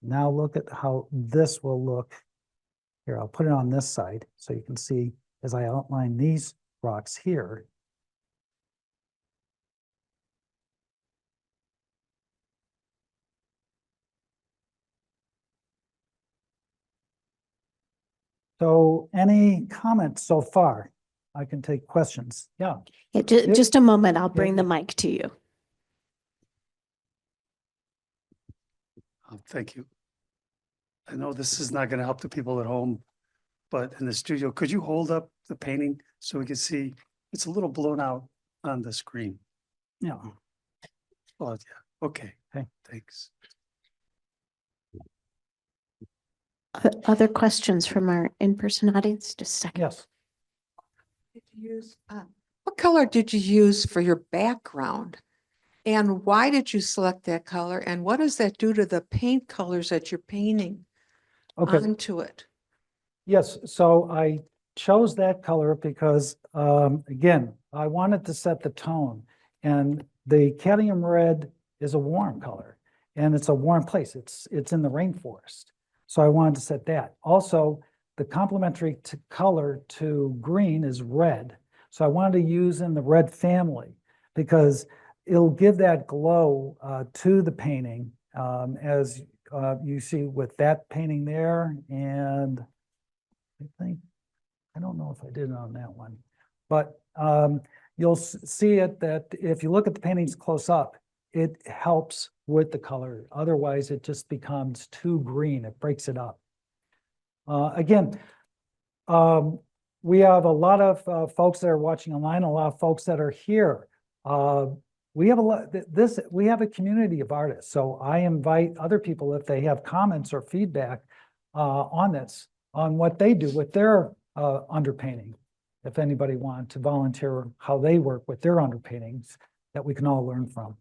Now look at how this will look. Here, I'll put it on this side so you can see as I outline these rocks here. So any comments so far? I can take questions. Yeah. Yeah, just a moment, I'll bring the yeah. mic to you. Thank you. I know this is not going to help the people at home, but in the studio, could you hold up the painting so we can see? It's a little blown out on the screen. Yeah. Oh, yeah. Okay. Okay. Thanks. Other questions from our in-person audience? Just a second. Yes. Did you use, what color did you use for your background? And why did you select that color? And what does that do to the paint colors that you're painting Okay. onto it? Yes, so I chose that color because, again, I wanted to set the tone. And the cadmium red is a warm color, and it's a warm place. It's in the rainforest. So I wanted to set that. Also, the complementary color to green is red. So I wanted to use in the red family because it'll give that glow to the painting, as you see with that painting there. And I don't know if I did it on that one, but you'll see it that if you look at the paintings close up, it helps with the color. Otherwise, it just becomes too green. It breaks it up. Again, we have a lot of folks that are watching online, a lot of folks that are here. We have a lot, we have a community of artists. So I invite other people, if they have comments or feedback on this, on what they do with their underpainting. If anybody wants to volunteer how they work with their underpaintings, that we can all learn from.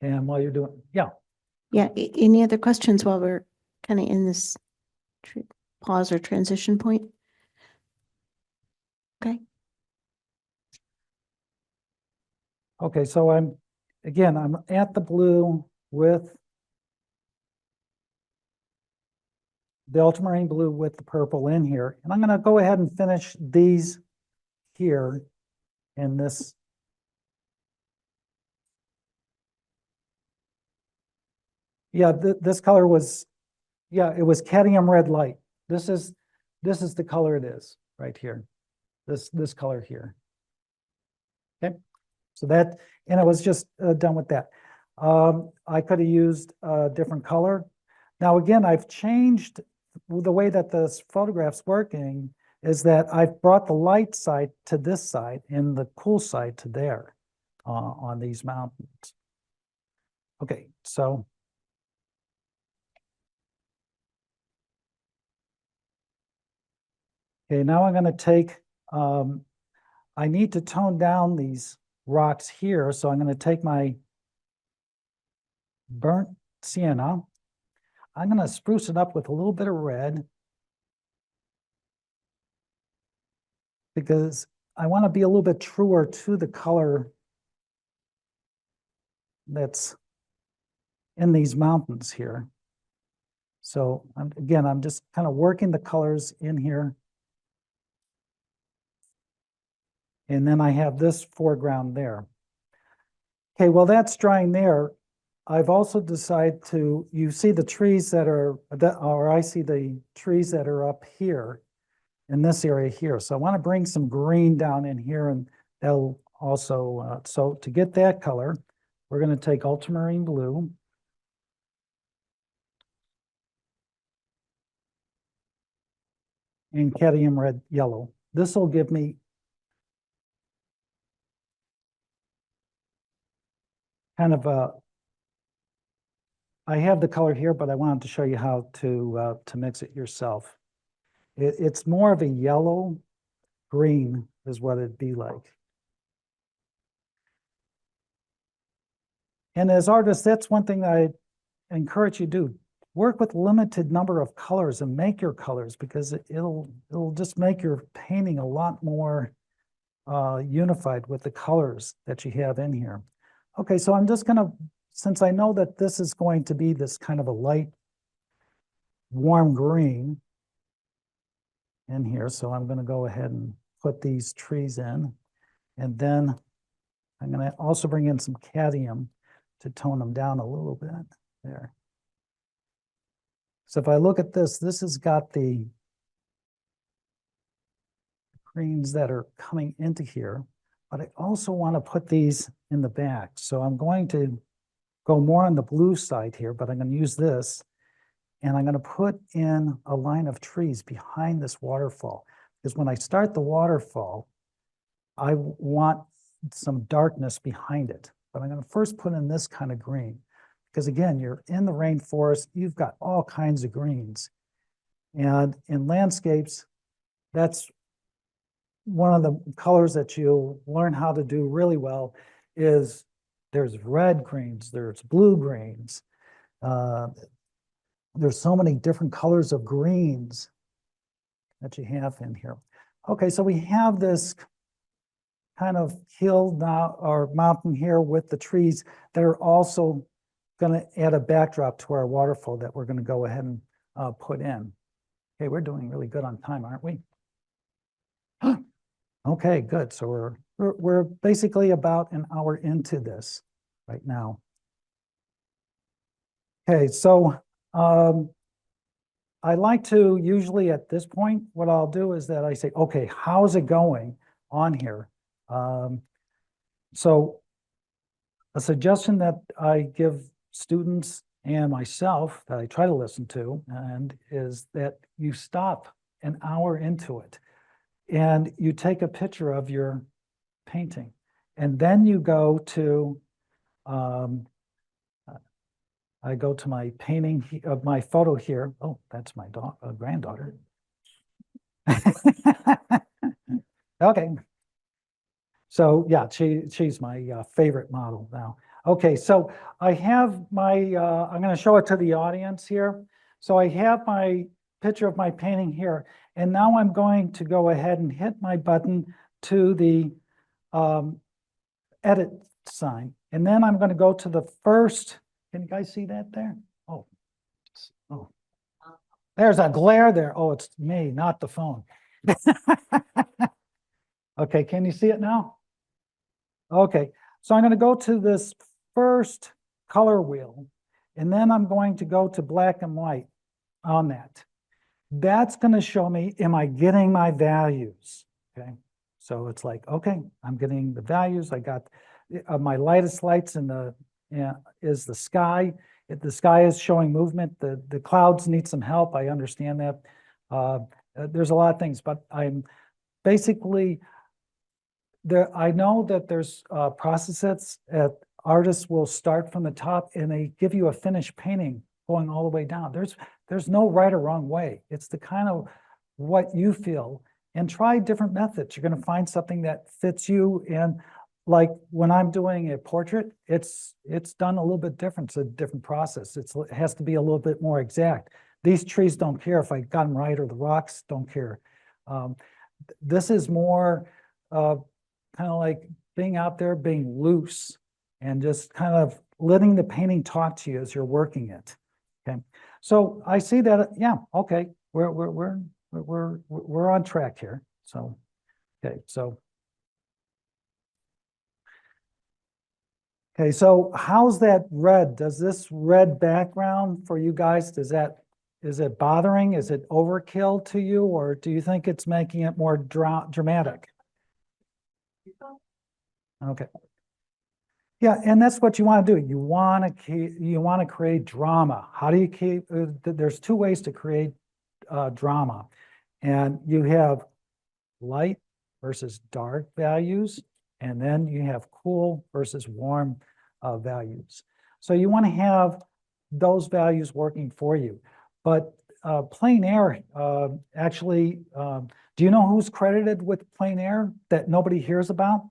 And while you're doing, yeah. Yeah, any other questions while we're kind of in this pause or transition point? Okay. Okay, so I'm again, I'm at the blue with the ultramarine blue with the purple in here. And I'm going to go ahead and finish these here in this. Yeah, this color was, yeah, it was cadmium red light. This is the color it is right here. This color here. Okay, so that, and it was just done with that. I could have used a different color. Now, again, I've changed the way that this photograph's working is that I've brought the light side to this side and the cool side to there on these mountains. Okay, so. Okay, now I'm going to take, I need to tone down these rocks here. So I'm going to take my burnt sienna. I'm going to spruce it up with a little bit of red because I want to be a little bit truer to the color that's in these mountains here. So again, I'm just kind of working the colors in here. And then I have this foreground there. Okay, well, that's drying there. I've also decided to, you see the trees that are, or I see the trees that are up here in this area here. So I want to bring some green down in here, and that'll also, so to get that color, we're going to take ultramarine blue. And cadmium red yellow. This will give me kind of a, I have the color here, but I wanted to show you how to mix it yourself. It's more of a yellow green is what it'd be like. And as artists, that's one thing I encourage you to do. Work with limited number of colors and make your colors, because it'll just make your painting a lot more unified with the colors that you have in here. Okay, so I'm just gonna, since I know that this is going to be this kind of a light, warm green in here, so I'm gonna go ahead and put these trees in. And then I'm gonna also bring in some cadmium to tone them down a little bit there. So if I look at this, this has got the greens that are coming into here, but I also want to put these in the back. So I'm going to go more on the blue side here, but I'm going to use this, and I'm going to put in a line of trees behind this waterfall. Because when I start the waterfall, I want some darkness behind it. But I'm going to first put in this kind of green. Because again, you're in the rainforest, you've got all kinds of greens. And in landscapes, that's one of the colors that you'll learn how to do really well is there's red greens, there's blue greens. There's so many different colors of greens that you have in here. Okay, so we have this kind of hill now or mountain here with the trees that are also going to add a backdrop to our waterfall that we're going to go ahead and put in. Okay, we're doing really good on time, aren't we? Okay, good. So we're basically about an hour into this right now. Okay, so I like to usually at this point, what I'll do is that I say, okay, how's it going on here? So a suggestion that I give students and myself that I try to listen to, and is that you stop an hour into it and you take a picture of your painting, and then you go to, I go to my painting of my photo here. Oh, that's my granddaughter. Okay. So yeah, she's my favorite model now. Okay, so I have my, I'm going to show it to the audience here. So I have my picture of my painting here, and now I'm going to go ahead and hit my button to the edit sign. And then I'm going to go to the first, can you guys see that there? Oh, oh. There's a glare there. Oh, it's me, not the phone. Okay, can you see it now? Okay, so I'm going to go to this first color wheel, and then I'm going to go to black and white on that. That's going to show me, am I getting my values? Okay, so it's like, okay, I'm getting the values. I got my lightest lights in the is the sky. If the sky is showing movement, the clouds need some help. I understand that. There's a lot of things, but I'm basically there. I know that there's processes that artists will start from the top and they give you a finished painting going all the way down. There's no right or wrong way. It's the kind of what you feel, and try different methods. You're going to find something that fits you. And like when I'm doing a portrait, it's done a little bit different. It's a different process. It has to be a little bit more exact. These trees don't care if I got them right, or the rocks don't care. This is more kind of like being out there, being loose, and just kind of letting the painting talk to you as you're working it. Okay, so I see that. Yeah, okay, we're on track here. So, okay, so. Okay, so how's that red? Does this red background for you guys, is it bothering? Is it overkill to you, or do you think it's making it more dramatic? Okay. Yeah, and that's what you want to do. You want to create drama. How do you keep? There's two ways to create drama, and you have light versus dark values, and then you have cool versus warm values. So you want to have those values working for you. But plein air, actually, do you know who's credited with plein air that nobody hears about?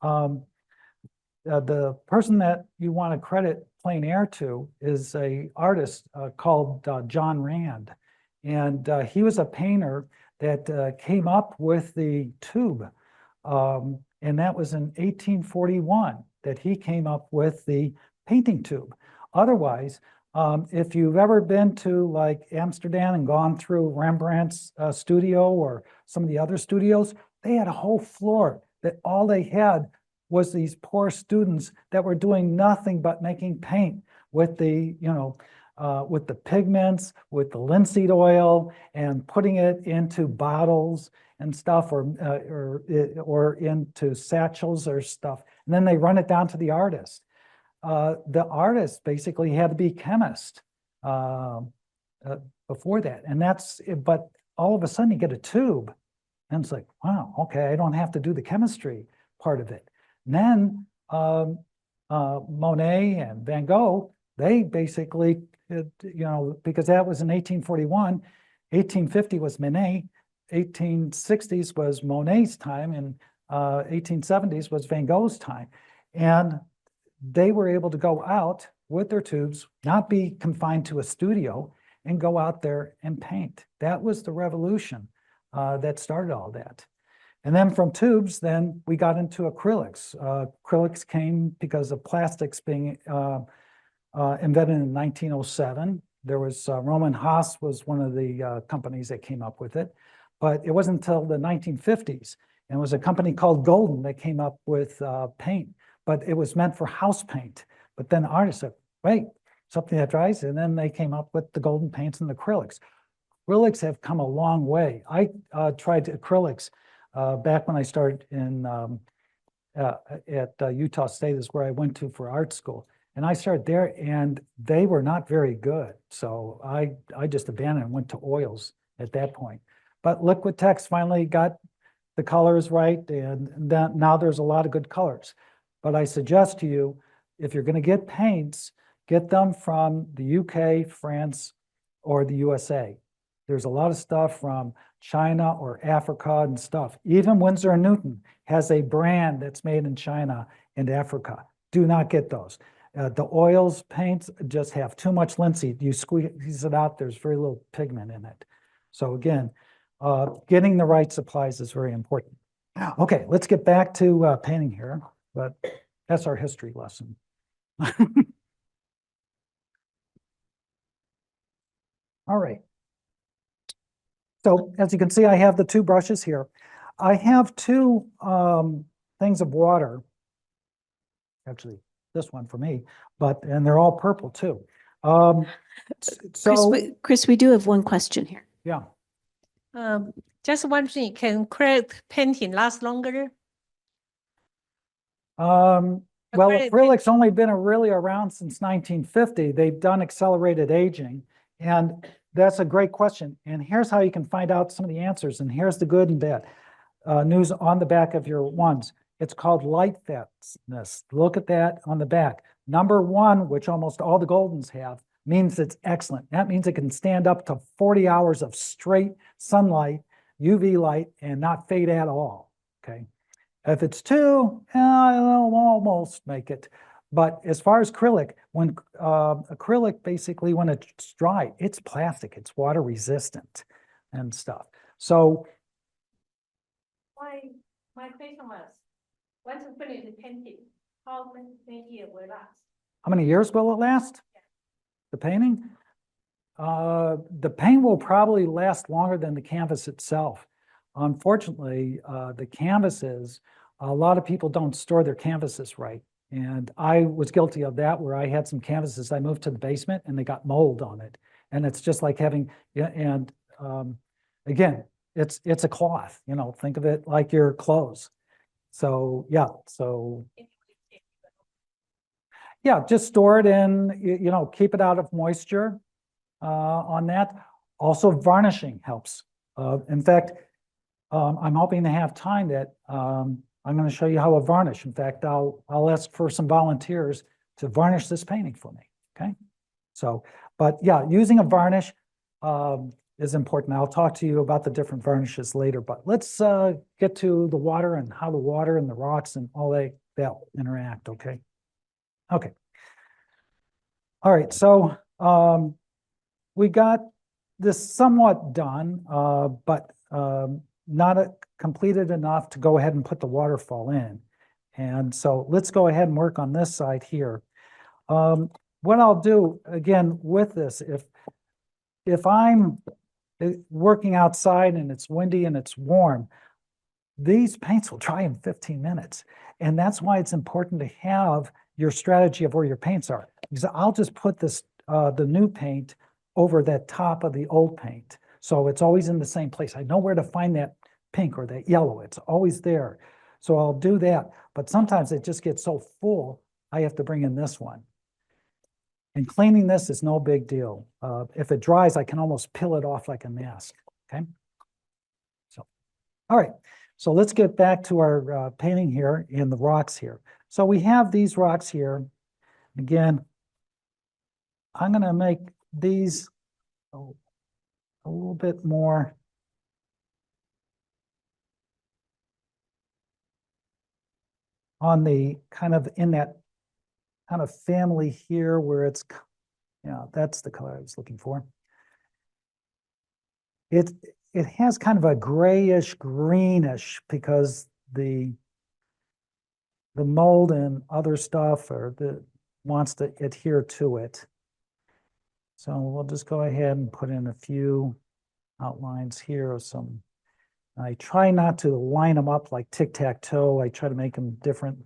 The person that you want to credit plein air to is a artist called John Rand. And he was a painter that came up with the tube. And that was in 1841 that he came up with the painting tube. Otherwise, if you've ever been to like Amsterdam and gone through Rembrandt's studio or some of the other studios, they had a whole floor that all they had was these poor students that were doing nothing but making paint with the, with the pigments, with the linseed oil, and putting it into bottles and stuff, or into satchels or stuff. And then they run it down to the artist. The artist basically had to be chemist before that. And but all of a sudden you get a tube, and it's like, wow, okay, I don't have to do the chemistry part of it. And then Monet and Van Gogh, they basically, because that was in 1841, 1850 was Monet, 1860s was Monet's time, and 1870s was Van Gogh's time. And they were able to go out with their tubes, not be confined to a studio, and go out there and paint. That was the revolution that started all that. And then from tubes, then we got into acrylics. Acrylics came because of plastics being invented in 1907. There was Roman Haas was one of the companies that came up with it, but it wasn't until the 1950s. And it was a company called Golden that came up with paint, but it was meant for house paint. But then artists said, wait, something that dries, and then they came up with the golden paints and acrylics. Acrylics have come a long way. I tried acrylics back when I started in at Utah State, is where I went to for art school. And I started there, and they were not very good. So I just abandoned and went to oils at that point. But Liquitex finally got the colors right, and now there's a lot of good colors. But I suggest to you, if you're going to get paints, get them from the UK, France, or the USA. There's a lot of stuff from China or Africa and stuff. Even Winsor & Newton has a brand that's made in China and Africa. Do not get those. The oils, paints just have too much linseed. You squeeze it out, there's very little pigment in it. So again, getting the right supplies is very important. Okay, let's get back to painting here. But That's our history lesson. All right. So as you can see, I have the two brushes here. I have two things of water. Actually, this one for me, and they're all purple too. So, Chris, we do have one question here. yeah. Just wondering, can acrylic painting last longer? Well, Acrylic acrylic's only been really around since 1950. They've done accelerated aging, and that's a great question. And here's how you can find out some of the answers. And here's the good and bad news on the back of your ones. It's called light fatness. Look at that on the back. Number 1, which almost all the Goldens have, means it's excellent. That means it can stand up to 40 hours of straight sunlight, UV light, and not fade at all. Okay. If it's 2, it'll almost make it. But as far as acrylic, when acrylic basically, when it's dry, it's plastic, it's water resistant and stuff. So My question was, once you finish the painting, how many years will last? how many years will it last? The painting? The paint will probably last longer than the canvas itself. Unfortunately, the canvases, a lot of people don't store their canvases right. And I was guilty of that, where I had some canvases, I moved to the basement and they got mold on it. And it's just like having, and again, it's a cloth, think of it like your clothes. So, yeah, just store it in, keep it out of moisture on that. Also, varnishing helps. In fact, I'm hoping to have time that I'm going to show you how to varnish. In fact, I'll ask for some volunteers to varnish this painting for me. Okay. So, but yeah, using a varnish is important. I'll talk to you about the different varnishes later, but let's get to the water and how the water and the rocks and all that interact. Okay. Okay. All right. So we got this somewhat done, but not completed enough to go ahead and put the waterfall in. And so let's go ahead and work on this side here. What I'll do again with this, if I'm working outside and it's windy and it's warm, these paints will dry in 15 minutes. And that's why it's important to have your strategy of where your paints are. Because I'll just put this, the new paint over that top of the old paint. So it's always in the same place. I know where to find that pink or that yellow. It's always there. So I'll do that. But sometimes it just gets so full, I have to bring in this one. And cleaning this is no big deal. If it dries, I can almost peel it off like a mask. Okay. So, all right. So let's get back to our painting here in the rocks here. So we have these rocks here. Again, I'm going to make these a little bit more on the kind of in that kind of family here where it's, that's the color I was looking for. It has kind of a grayish greenish because the mold and other stuff wants to adhere to it. So we'll just go ahead and put in a few outlines here of some. I try not to line them up like tic-tac-toe. I try to make them different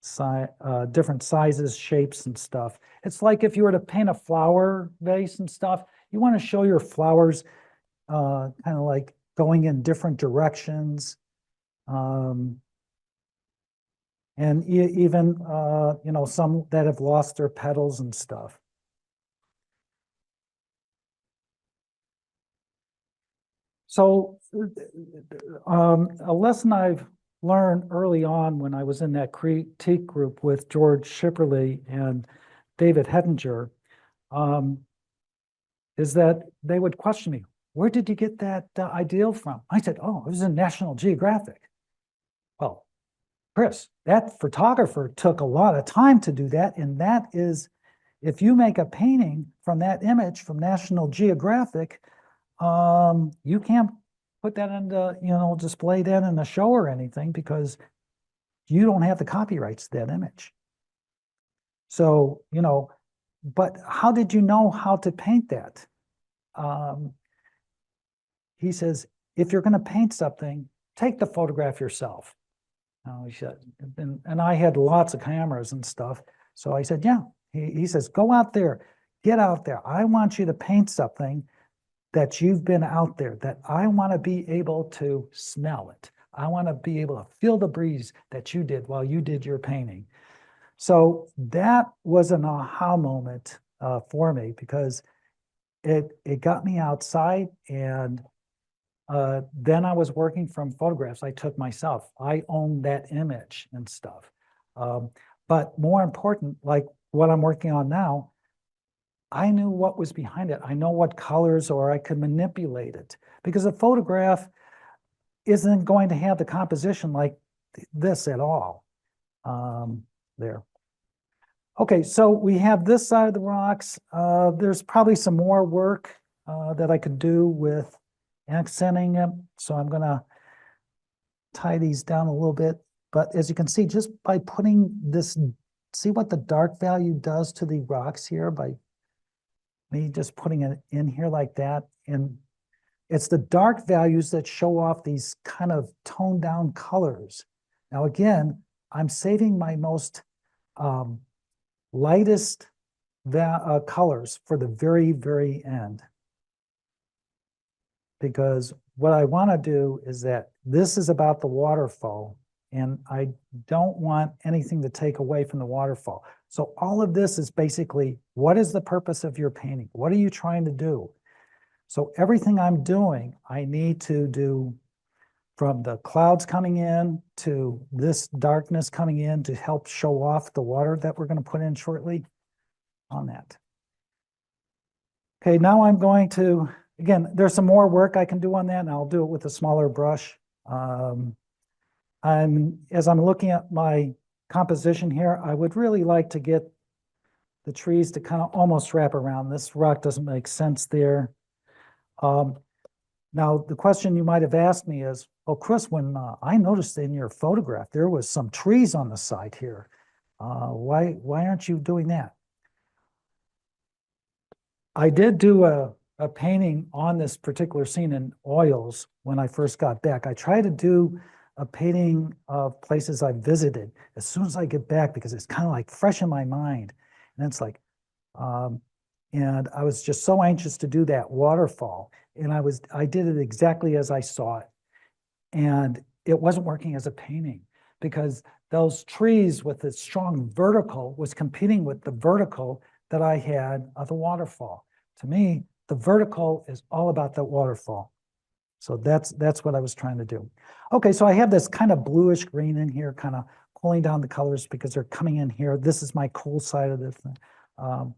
sizes, shapes, and stuff. It's like if you were to paint a flower vase and stuff, you want to show your flowers kind of like going in different directions. And even, some that have lost their petals and stuff. So a lesson I've learned early on when I was in that critique group with George Schipperle and David Hettinger is that they would question me, where did you get that ideal from? I said, oh, it was in National Geographic. Well, Chris, that photographer took a lot of time to do that. And that is, if you make a painting from that image from National Geographic, you can't put that into, display that in a show or anything because you don't have the copyrights to that image. So, you know, but how did you know how to paint that? He says, if you're going to paint something, take the photograph yourself. He said, and I had lots of cameras and stuff. So I said, yeah. He says, go out there, get out there. I want you to paint something that you've been out there, that I want to be able to smell it. I want to be able to feel the breeze that you did while you did your painting. So that was an aha moment for me, because it got me outside, and then I was working from photographs I took myself. I owned that image and stuff. But more important, like what I'm working on now, I knew what was behind it. I know what colors, or I could manipulate it, because a photograph isn't going to have the composition like this at all. There. Okay, so we have this side of the rocks. There's probably some more work that I could do with accenting them. So I'm gonna tie these down a little bit. But as you can see, just by putting this, see what the dark value does to the rocks here by me just putting it in here like that. And it's the dark values that show off these kind of toned down colors. Now, again, I'm saving my most lightest colors for the very, very end. Because what I want to do is that this is about the waterfall, and I don't want anything to take away from the waterfall. So all of this is basically, what is the purpose of your painting? What are you trying to do? So everything I'm doing, I need to do from the clouds coming in to this darkness coming in to help show off the water that we're going to put in shortly on that. Okay, now I'm going to, again, there's some more work I can do on that, and I'll do it with a smaller brush. As I'm looking at my composition here, I would really like to get the trees to kind of almost wrap around. This rock doesn't make sense there. Now, the question you might have asked me is, oh, Chris, when I noticed in your photograph, there was some trees on the side here. Why aren't you doing that? I did do a painting on this particular scene in oils when I first got back. I tried to do a painting of places I visited as soon as I get back, because it's kind of like fresh in my mind. And it's like, and I was just so anxious to do that waterfall. And I did it exactly as I saw it. And it wasn't working as a painting, because those trees with the strong vertical was competing with the vertical that I had of the waterfall. To me, the vertical is all about the waterfall. So that's what I was trying to do. Okay, so I have this kind of bluish green in here, kind of cooling down the colors because they're coming in here. This is my cool side of the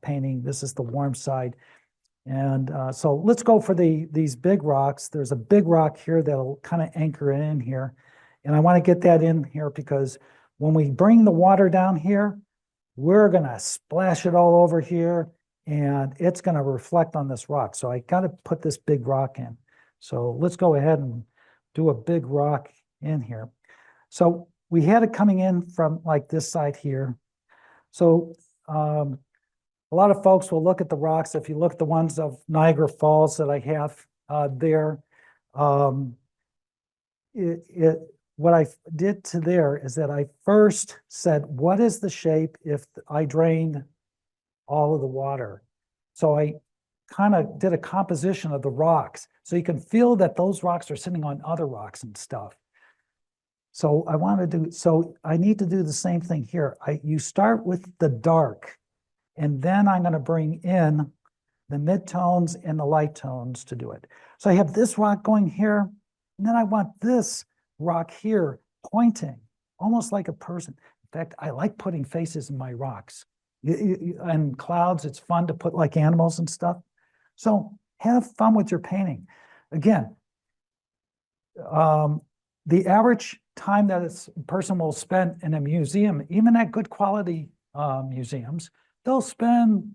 painting. This is the warm side. And so let's go for these big rocks. There's a big rock here that'll kind of anchor it in here. And I want to get that in here because when we bring the water down here, we're going to splash it all over here, and it's going to reflect on this rock. So I got to put this big rock in. So let's go ahead and do a big rock in here. So we had it coming in from like this side here. So a lot of folks will look at the rocks. If you look at the ones of Niagara Falls that I have there, what I did to there is that I first said, what is the shape if I drained all of the water? So I kind of did a composition of the rocks. So you can feel that those rocks are sitting on other rocks and stuff. So I need to do the same thing here. You start with the dark, and then I'm going to bring in the midtones and the light tones to do it. So I have this rock going here, and then I want this rock here pointing, almost like a person. In fact, I like putting faces in my rocks. And clouds, it's fun to put like animals and stuff. So have fun with your painting. Again, the average time that a person will spend in a museum, even at good quality museums, they'll spend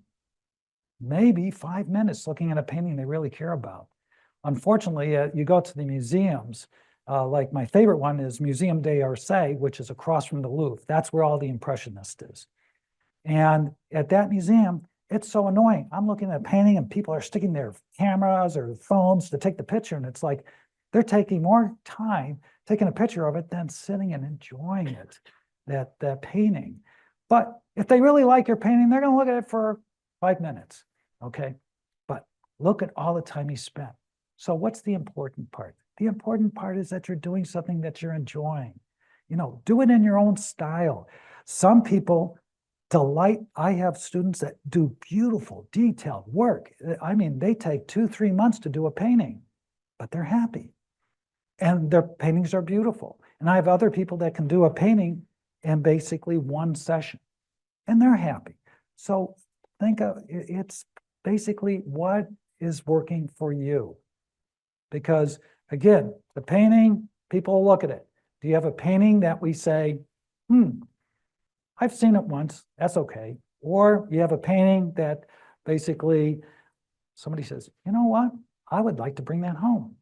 maybe 5 minutes looking at a painting they really care about. Unfortunately, you go to the museums, Like my favorite one is Museum d'Orsay, which is across from the Louvre. That's where all the Impressionist is. And at that museum, it's so annoying. I'm looking at a painting and people are sticking their cameras or phones to take the picture. And it's like, they're taking more time taking a picture of it than sitting and enjoying it, that painting. But if they really like your painting, they're going to look at it for 5 minutes, okay? But look at all the time you spent. So what's the important part? The important part is that you're doing something that you're enjoying. You know, do it in your own style. Some people delight. I have students that do beautiful, detailed work. I mean, they take 2-3 months to do a painting, but they're happy. And their paintings are beautiful. And I have other people that can do a painting in basically 1 session, and they're happy. So think of it's basically what is working for you. Because again, the painting, people will look at it. Do you have a painting that we say, I've seen it once, that's okay. Or you have a painting that basically somebody says, you know what, I would like to bring that home.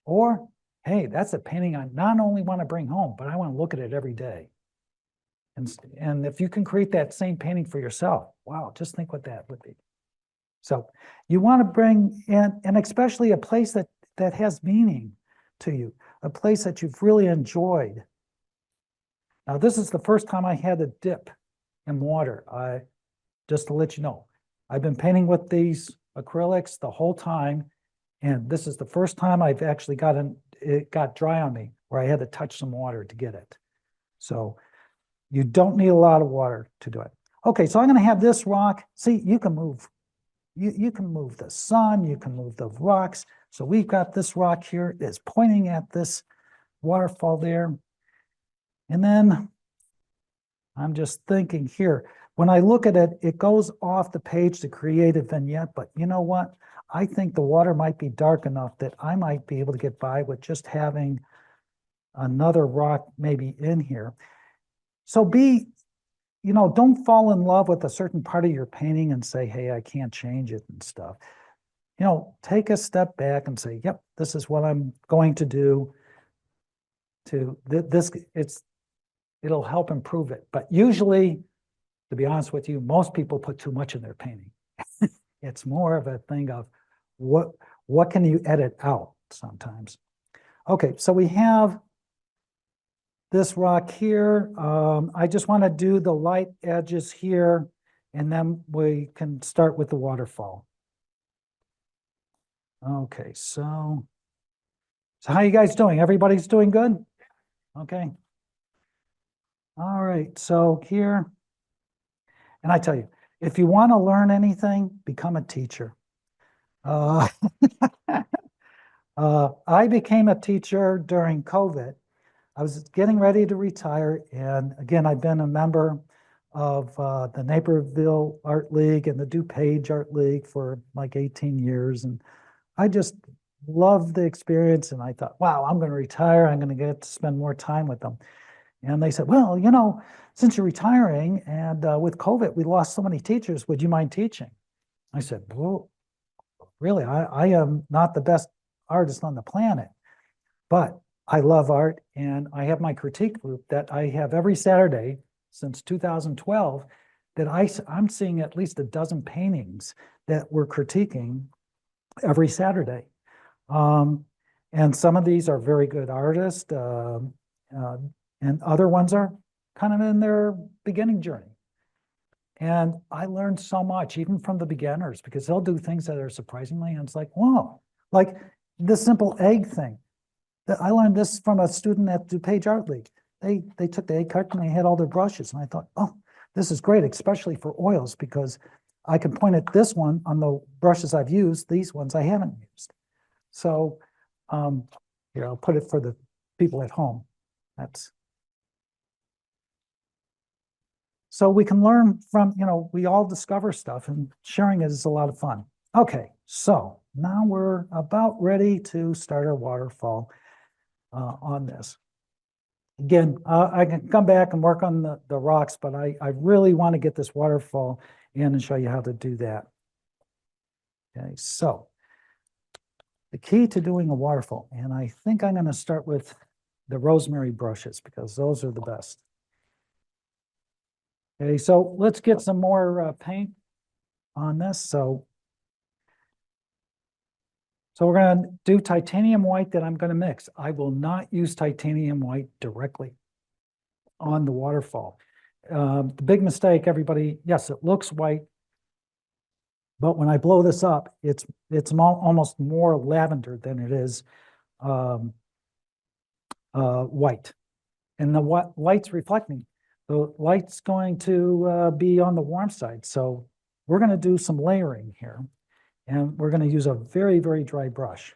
Or, hey, that's a painting I not only want to bring home, but I want to look at it every day. And if you can create that same painting for yourself, wow, just think what that would be. So you want to bring in, and especially a place that has meaning to you, a place that you've really enjoyed. Now, this is the first time I had a dip in water. Just to let you know, I've been painting with these acrylics the whole time, and this is the first time I've actually it got dry on me where I had to touch some water to get it. So you don't need a lot of water to do it. Okay, so I'm going to have this rock. See, you can move. You can move the sun, you can move the rocks. So we've got this rock here that's pointing at this waterfall there. And then I'm just thinking here, when I look at it, it goes off the page to create a vignette, but you know what? I think the water might be dark enough that I might be able to get by with just having another rock maybe in here. So don't fall in love with a certain part of your painting and say, hey, I can't change it and stuff. Take a step back and say, yep, this is what I'm going to do it'll help improve it. But usually, to be honest with you, most people put too much in their painting. It's more of a thing of what can you edit out sometimes. Okay, so we have this rock here. I just want to do the light edges here, and then we can start with the waterfall. Okay, so how you guys doing? Everybody's doing good? Okay. All right, so here, and I tell you, if you want to learn anything, become a teacher. I became a teacher during COVID. I was getting ready to retire, and again, I've been a member of the Naperville Art League and the DuPage Art League for like 18 years, and I just loved the experience, and I thought, wow, I'm going to retire, I'm going to get to spend more time with them. And they said, well, since you're retiring and with COVID, we lost so many teachers, would you mind teaching? I said, well, really, I am not the best artist on the planet, but I love art, and I have my critique group that I have every Saturday since 2012 that I'm seeing at least a dozen paintings that we're critiquing every Saturday. And some of these are very good artists, and other ones are kind of in their beginning journey. And I learned so much, even from the beginners, because they'll do things that are surprisingly, and it's like, whoa, like this simple egg thing. I learned this from a student at DuPage Art League. They took the egg carton and they had all their brushes, and I thought, oh, this is great, especially for oils, because I can point at this one on the brushes I've used, these ones I haven't used. So here, I'll put it for the people at home. So we can learn from, we all discover stuff, and sharing is a lot of fun. Okay, so now we're about ready to start our waterfall on this. Again, I can come back and work on the rocks, but I really want to get this waterfall in and show you how to do that. Okay, so the key to doing a waterfall, and I think I'm gonna start with the rosemary brushes because those are the best. Okay, so let's get some more paint on this. So we're gonna do titanium white that I'm gonna mix. I will not use titanium white directly on the waterfall. The big mistake, everybody, yes, it looks white, but when I blow this up, it's almost more lavender than it is white. And the light's reflecting. The light's going to be on the warm side. So we're going to do some layering here. And we're going to use a very, very dry brush.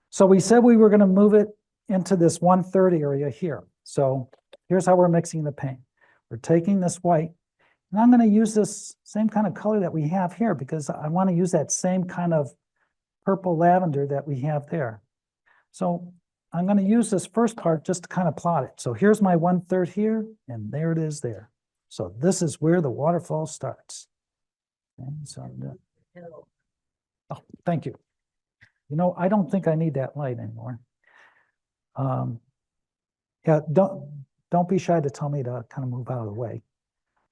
So we said we were going to move it into this 1/3 area here. So here's how we're mixing the paint. We're taking this white, and I'm going to use this same kind of color that we have here because I want to use that same kind of purple lavender that we have there. So I'm going to use this first part just to kind of plot it. So here's my 1/3 here, and there it is there. So this is where the waterfall starts. And so, oh, thank you. You know, I don't think I need that light anymore. Yeah, don't be shy to tell me to kind of move out of the way.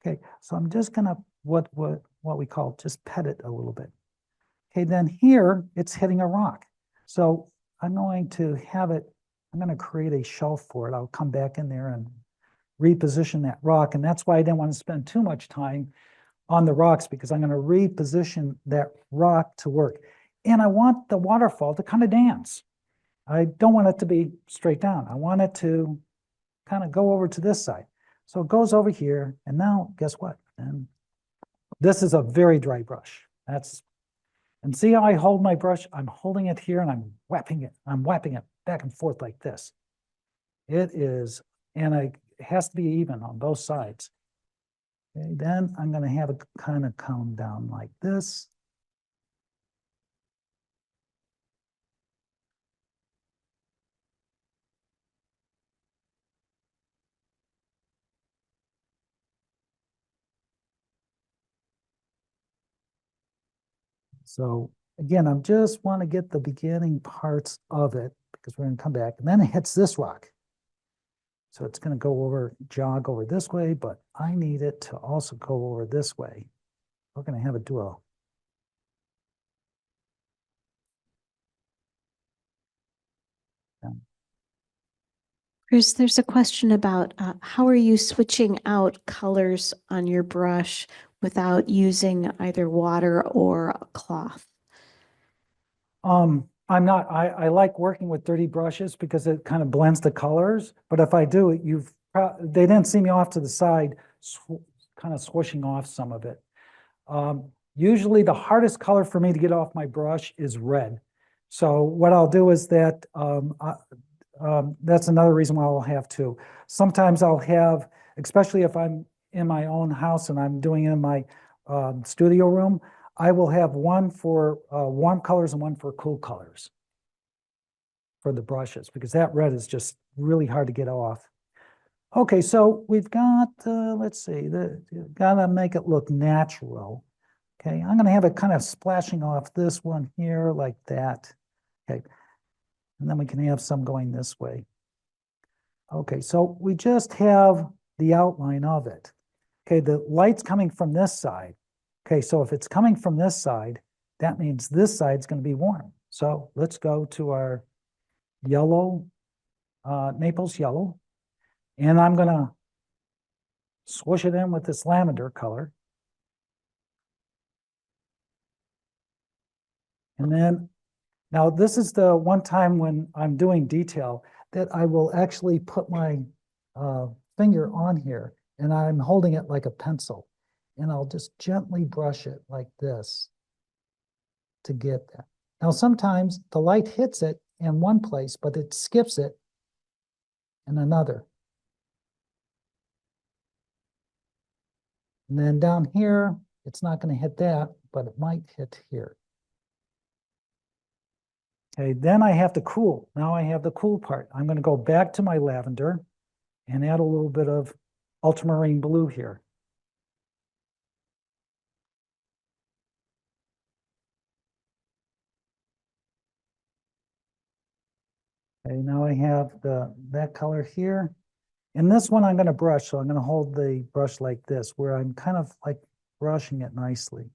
Okay, so I'm just gonna what we call just pet it a little bit. Okay, then here it's hitting a rock. So I'm going to have it, I'm going to create a shelf for it. I'll come back in there and reposition that rock. And that's why I didn't want to spend too much time on the rocks because I'm going to reposition that rock to work. And I want the waterfall to kind of dance. I don't want it to be straight down. I want it to kind of go over to this side. So it goes over here. And now guess what? And this is a very dry brush. And see how I hold my brush? I'm holding it here and I'm whapping it. I'm whapping it back and forth like this. It is, and it has to be even on both sides. Okay, then I'm going to have it kind of come down like this. So again, I just want to get the beginning parts of it because we're going to come back and then it hits this rock. So it's going to go over, jog over this way, but I need it to also go over this way. We're going to have it do a Chris, there's a question about how are you switching out colors on your brush without using either water or a cloth? I'm not, I like working with dirty brushes because it kind of blends the colors. But if I do it, they didn't see me off to the side, kind of swishing off some of it. Usually the hardest color for me to get off my brush is red. So what I'll do is that, that's another reason why I'll have two. Sometimes I'll have, especially if I'm in my own house and I'm doing it in my studio room, I will have one for warm colors and one for cool colors for the brushes, because that red is just really hard to get off. Okay, so we've got, let's see, gotta make it look natural. Okay, I'm gonna have it kind of splashing off this one here like that. Okay, and then we can have some going this way. Okay, so we just have the outline of it. Okay, the light's coming from this side. Okay, so if it's coming from this side, that means this side's going to be warm. So let's go to our yellow, Naples yellow, and I'm going to swoosh it in with this lavender color. And then, now this is the one time when I'm doing detail that I will actually put my finger on here and I'm holding it like a pencil. And I'll just gently brush it like this to get that. Now, sometimes the light hits it in one place, but it skips it in another. And then down here, it's not going to hit that, but it might hit here. Okay, then I have to cool. Now I have the cool part. I'm going to go back to my lavender and add a little bit of ultramarine blue here. Okay, now I have that color here. And this one I'm going to brush, so I'm going to hold the brush like this, where I'm kind of like brushing it nicely.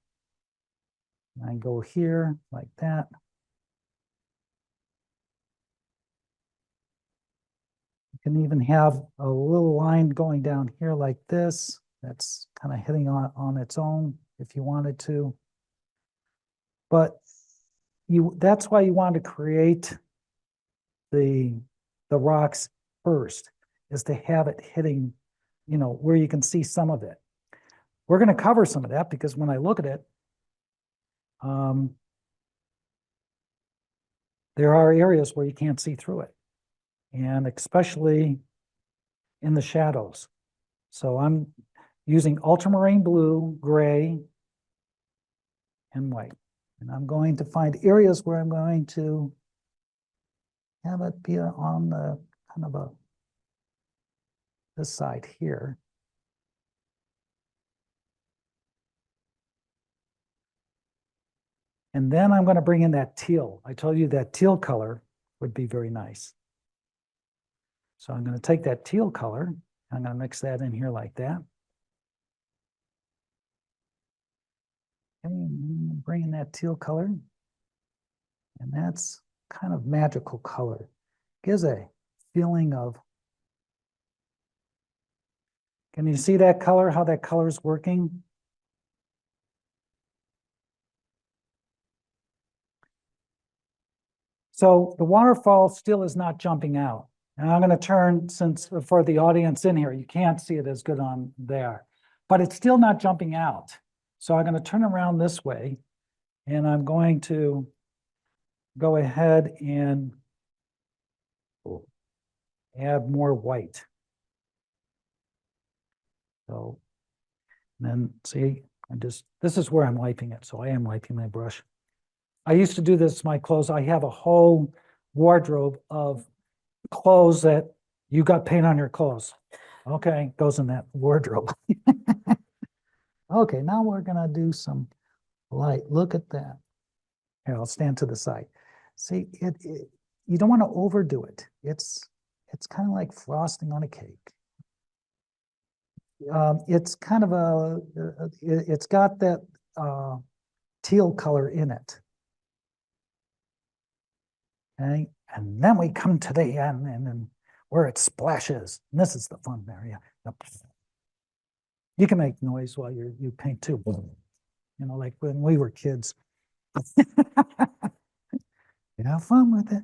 And I go here like that. You can even have a little line going down here like this. That's kind of hitting on its own if you wanted to. But that's why you want to create the rocks first, is to have it hitting, where you can see some of it. We're going to cover some of that because when I look at it, there are areas where you can't see through it, and especially in the shadows. So I'm using ultramarine blue, gray, and white. And I'm going to find areas where I'm going to have it be on the kind of this side here. And then I'm going to bring in that teal. I told you that teal color would be very nice. So I'm going to take that teal color, I'm going to mix that in here like that. Okay, bring in that teal color. And that's kind of magical color. Gives a feeling of, can you see that color, how that color is working? So the waterfall still is not jumping out. And I'm going to turn, since for the audience in here, you can't see it as good on there, but it's still not jumping out. So I'm going to turn around this way, and I'm going to go ahead and add more white. So then see, this is where I'm wiping it. So I am wiping my brush. I used to do this my clothes. I have a whole wardrobe of clothes that you got paint on your clothes. Okay, goes in that wardrobe. Okay, now we're gonna do some light. Look at that. Here, I'll stand to the side. See, you don't want to overdo it. It's kind of like frosting on a cake. It's kind of it's got that teal color in it. Okay, and then we come to the end, and then where it splashes. And this is the fun area. You can make noise while you paint too. Like when we were kids. Have fun with it.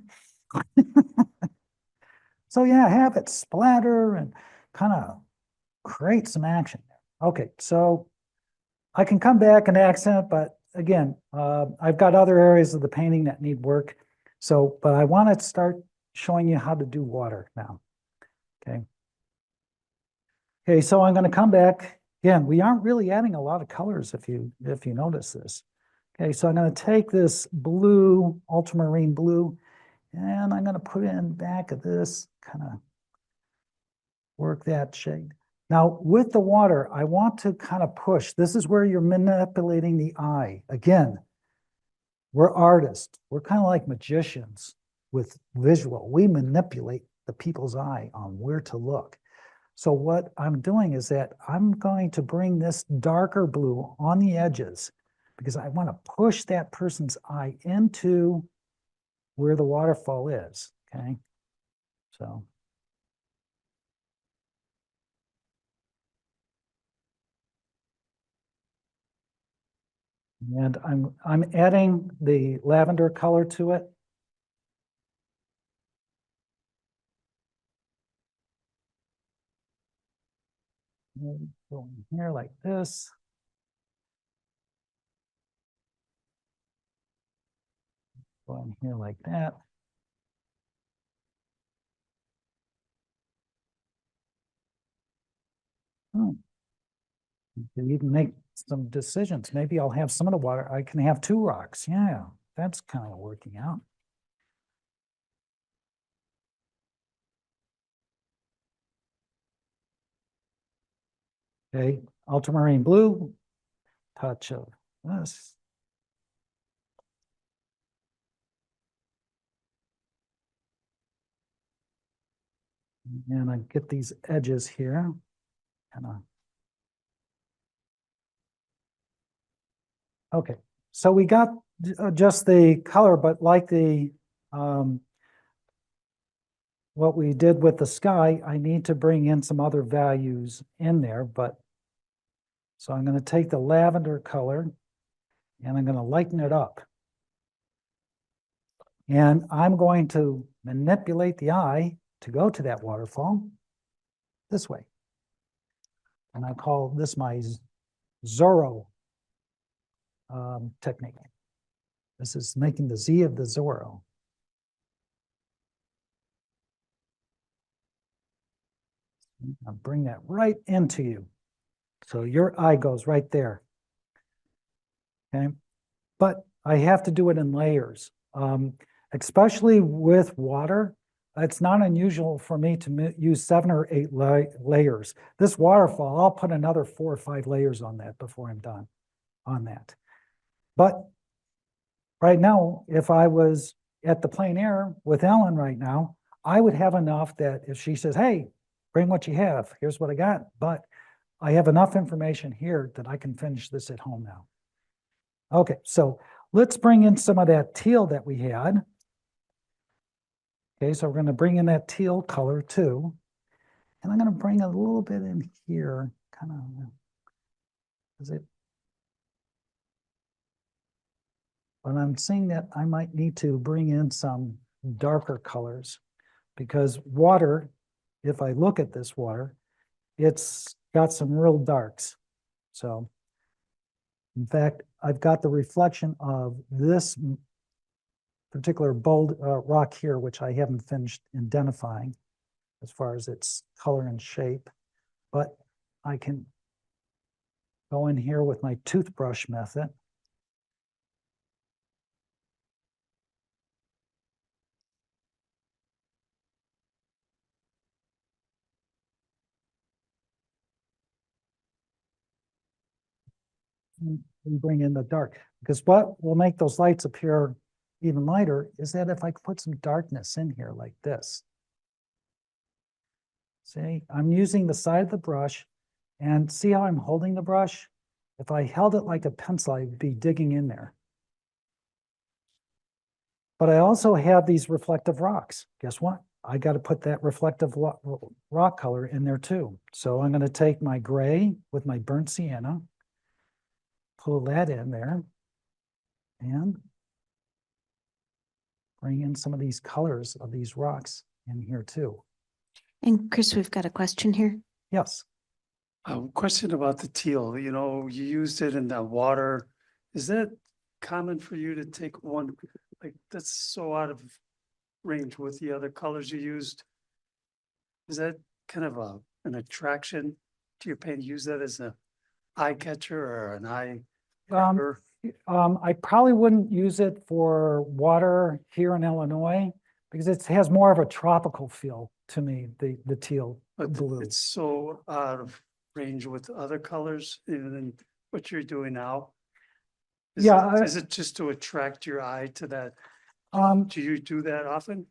So yeah, have it splatter and kind of create some action. Okay, so I can come back and accent, but again, I've got other areas of the painting that need work. So, but I want to start showing you how to do water now. Okay. Okay, so I'm going to come back. Again, we aren't really adding a lot of colors if you notice this. Okay, so I'm going to take this blue, ultramarine blue, and I'm going to put in back of this, kind of work that shade. Now, with the water, I want to kind of push. This is where you're manipulating the eye. Again, we're artists. We're kind of like magicians with visual. We manipulate the people's eye on where to look. So what I'm doing is that I'm going to bring this darker blue on the edges because I want to push that person's eye into where the waterfall is, okay? So. And I'm adding the lavender color to it. Go in here like this. Go in here like that. You can even make some decisions. Maybe I'll have some of the water. I can have two rocks. Yeah, that's kind of working out. Okay, ultramarine blue, touch of this. And I get these edges here. Kind of. Okay, so we got just the color, but like the what we did with the sky, I need to bring in some other values in there, but so I'm going to take the lavender color and I'm going to lighten it up. And I'm going to manipulate the eye to go to that waterfall this way. And I call this my Zorro technique. This is making the Z of the Zorro. I'll bring that right into you. So your eye goes right there. Okay, but I have to do it in layers, especially with water. It's not unusual for me to use 7 or 8 layers. This waterfall, I'll put another 4 or 5 layers on that before I'm done on that. But right now, if I was at the plein air with Ellen right now, I would have enough that if she says, hey, bring what you have, here's what I got. But I have enough information here that I can finish this at home now. Okay, so let's bring in some of that teal that we had. Okay, so we're going to bring in that teal color too. And I'm going to bring a little bit in here, kind of, is it? But I'm seeing that I might need to bring in some darker colors because water, if I look at this water, it's got some real darks. So, in fact, I've got the reflection of this particular bold rock here, which I haven't finished identifying as far as its color and shape, but I can go in here with my toothbrush method. And bring in the dark, because what will make those lights appear even lighter is that if I put some darkness in here like this. See, I'm using the side of the brush, and see how I'm holding the brush? If I held it like a pencil, I'd be digging in there. But I also have these reflective rocks. Guess what? I got to put that reflective rock color in there too. So I'm going to take my gray with my burnt sienna, pull that in there, and bring in some of these colors of these rocks in here too. And Chris, we've got a question here. Yes. Question about the teal, you know, you used it in the water. Is that common for you to take one, like, that's so out of range with the other colors you used? Is that kind of an attraction to your paint? Use that as a eye catcher or an eye grabber? I probably wouldn't use it for water here in Illinois because it has more of a tropical feel to me, the teal But blue. it's so out of range with other colors, even than what you're doing now. Yeah, Is it just to attract your eye to that? Do you do that often?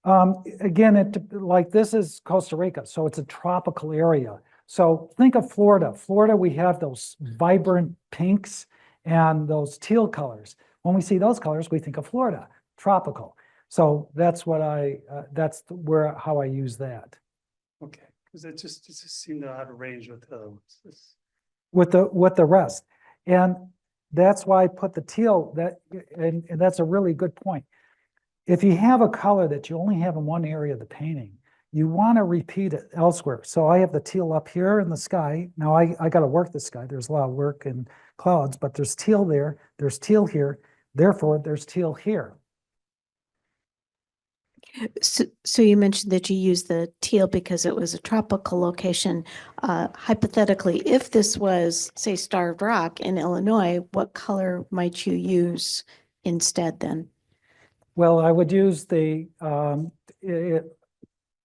Again, like this is Costa Rica, so it's a tropical area. So think of Florida. Florida, we have those vibrant pinks and those teal colors. When we see those colors, we think of Florida, tropical. So that's what that's how I use that. Okay, because it just seemed out of range with the other ones. With the rest. And that's why I put the teal, and that's a really good point. If you have a color that you only have in one area of the painting, you want to repeat it elsewhere. So I have the teal up here in the sky. Now I got to work the sky. There's a lot of work in clouds, but there's teal there, there's teal here, therefore there's teal here. So you mentioned that you used the teal because it was a tropical location. Hypothetically, if this was, say, Starved Rock in Illinois, what color might you use instead then? Well, I would use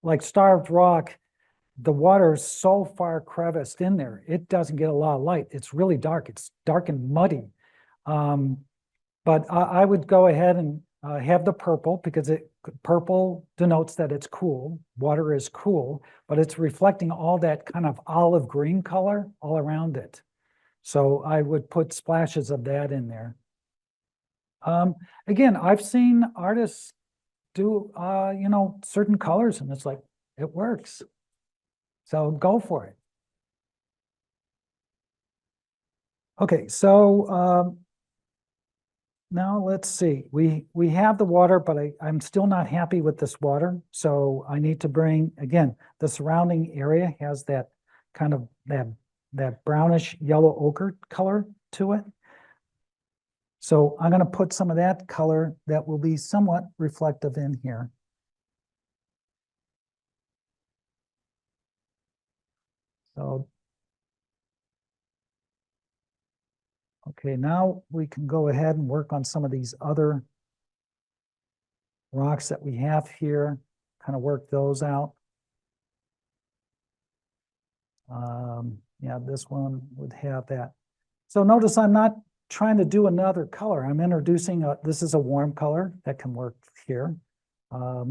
like Starved Rock, the water is so far creviced in there, it doesn't get a lot of light. It's really dark. It's dark and muddy. But I would go ahead and have the purple because purple denotes that it's cool. Water is cool, but it's reflecting all that kind of olive green color all around it. So I would put splashes of that in there. Again, I've seen artists do, certain colors and it's like, it works. So go for it. Okay, so now let's see. We have the water, but I'm still not happy with this water. So I need to bring, again, the surrounding area has that kind of that brownish yellow ochre color to it. So I'm going to put some of that color that will be somewhat reflective in here. So, okay, now we can go ahead and work on some of these other rocks that we have here, kind of work those out. Yeah, this one would have that. So notice I'm not trying to do another color. I'm introducing this is a warm color that can work here. Now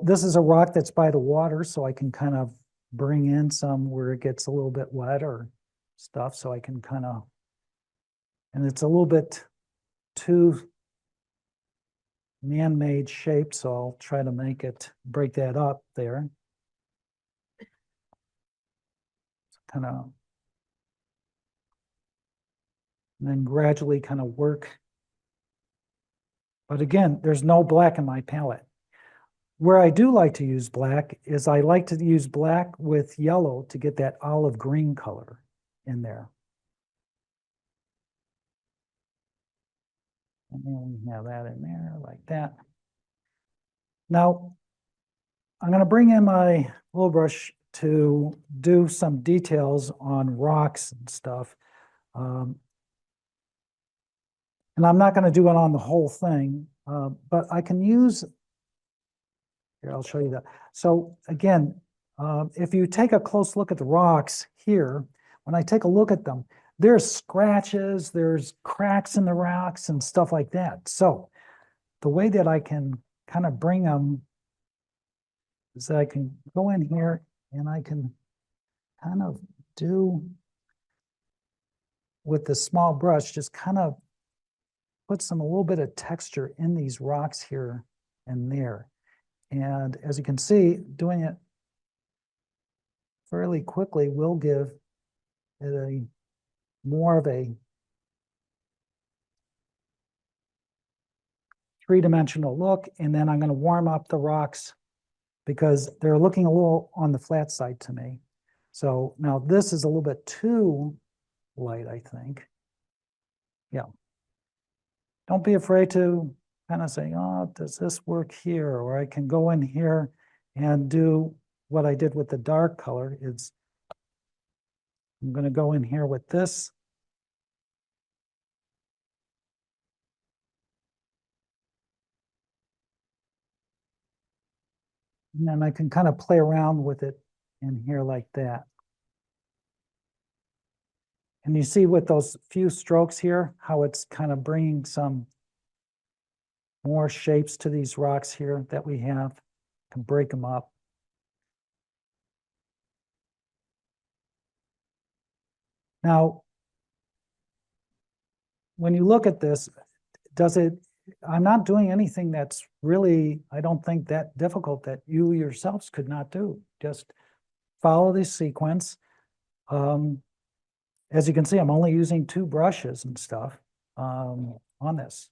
this is a rock that's by the water, so I can kind of bring in some where it gets a little bit wet or stuff, so I can kind of, and it's a little bit too man-made shape, so I'll try to break that up there. Kind of, and then gradually kind of work. But again, there's no black in my palette. Where I do like to use black is I like to use black with yellow to get that olive green color in there. And then we have that in there like that. Now, I'm going to bring in my little brush to do some details on rocks and stuff. And I'm not going to do it on the whole thing, but I can use, here, I'll show you that. So again, if you take a close look at the rocks here, when I take a look at them, there's scratches, there's cracks in the rocks and stuff like that. So the way that I can kind of bring them is that I can go in here and I can kind of do with the small brush, just kind of put a little bit of texture in these rocks here and there. And as you can see, doing it fairly quickly will give it more of a three-dimensional look. And then I'm going to warm up the rocks because they're looking a little on the flat side to me. So now this is a little bit too light, I think. Yeah. Don't be afraid to kind of say, oh, does this work here? Or I can go in here and do what I did with the dark color is I'm going to go in here with this. And then I can kind of play around with it in here like that. And you see with those few strokes here, how it's kind of bringing some more shapes to these rocks here that we have. Can break them up. Now, when you look at this, I'm not doing anything that's really, I don't think that difficult that you yourselves could not do. Just follow this sequence. As you can see, I'm only using 2 brushes and stuff on this.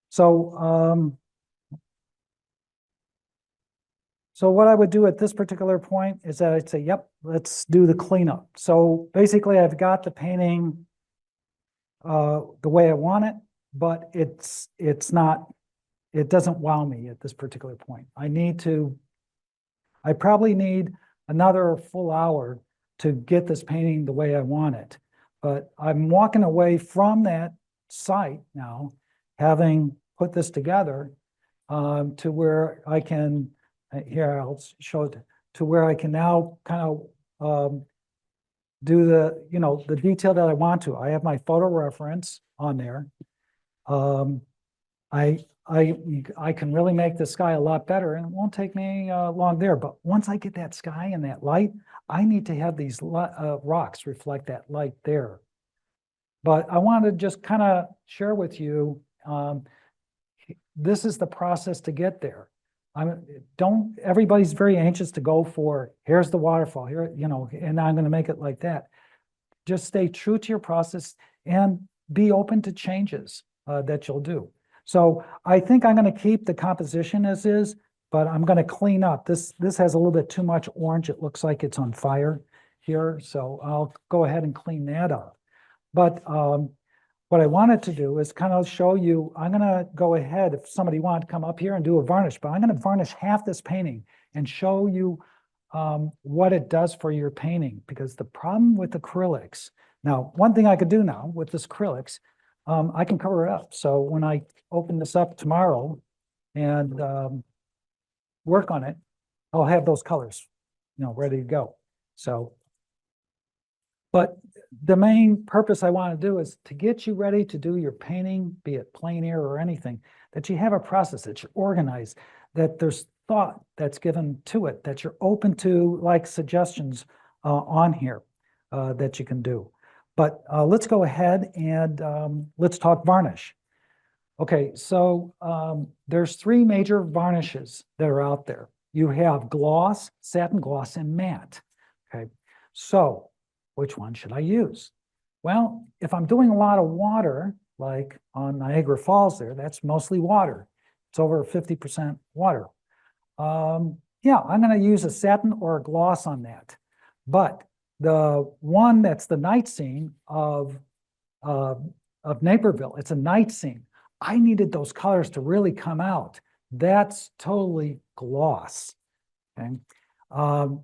So, so what I would do at this particular point is that I'd say, yep, let's do the cleanup. So basically I've got the painting the way I want it, but it doesn't wow me at this particular point. I probably need another full hour to get this painting the way I want it. But I'm walking away from that site now, having put this together to where I can, here I'll show it, to where I can now kind of do the detail that I want to. I have my photo reference on there. I can really make the sky a lot better, and it won't take me long there. But once I get that sky and that light, I need to have these rocks reflect that light there. But I want to just kind of share with you, this is the process to get there. Everybody's very anxious to go for, here's the waterfall here, you know, and I'm going to make it like that. Just stay true to your process and be open to changes that you'll do. So I think I'm going to keep the composition as is, but I'm going to clean up. This has a little bit too much orange. It looks like it's on fire here. So I'll go ahead and clean that up. But what I wanted to do is kind of show you, I'm going to go ahead, if somebody wanted to come up here and do a varnish, but I'm going to varnish half this painting and show you what it does for your painting. Because the problem with acrylics, now, one thing I could do now with this acrylics, I can cover it up. So when I open this up tomorrow and work on it, I'll have those colors, you know, ready to go. So, but the main purpose I want to do is to get you ready to do your painting, be it plein air or anything, that you have a process, that you're organized, that there's thought that's given to it, that you're open to like suggestions on here that you can do. But let's go ahead and let's talk varnish. Okay, so there's three major varnishes that are out there. You have gloss, satin gloss, and matte. Okay, so which one should I use? Well, if I'm doing a lot of water, like on Niagara Falls there, that's mostly water. It's over 50% water. Yeah, I'm going to use a satin or a gloss on that. But the one that's the night scene of Naperville, it's a night scene. I needed those colors to really come out. That's totally gloss. Okay.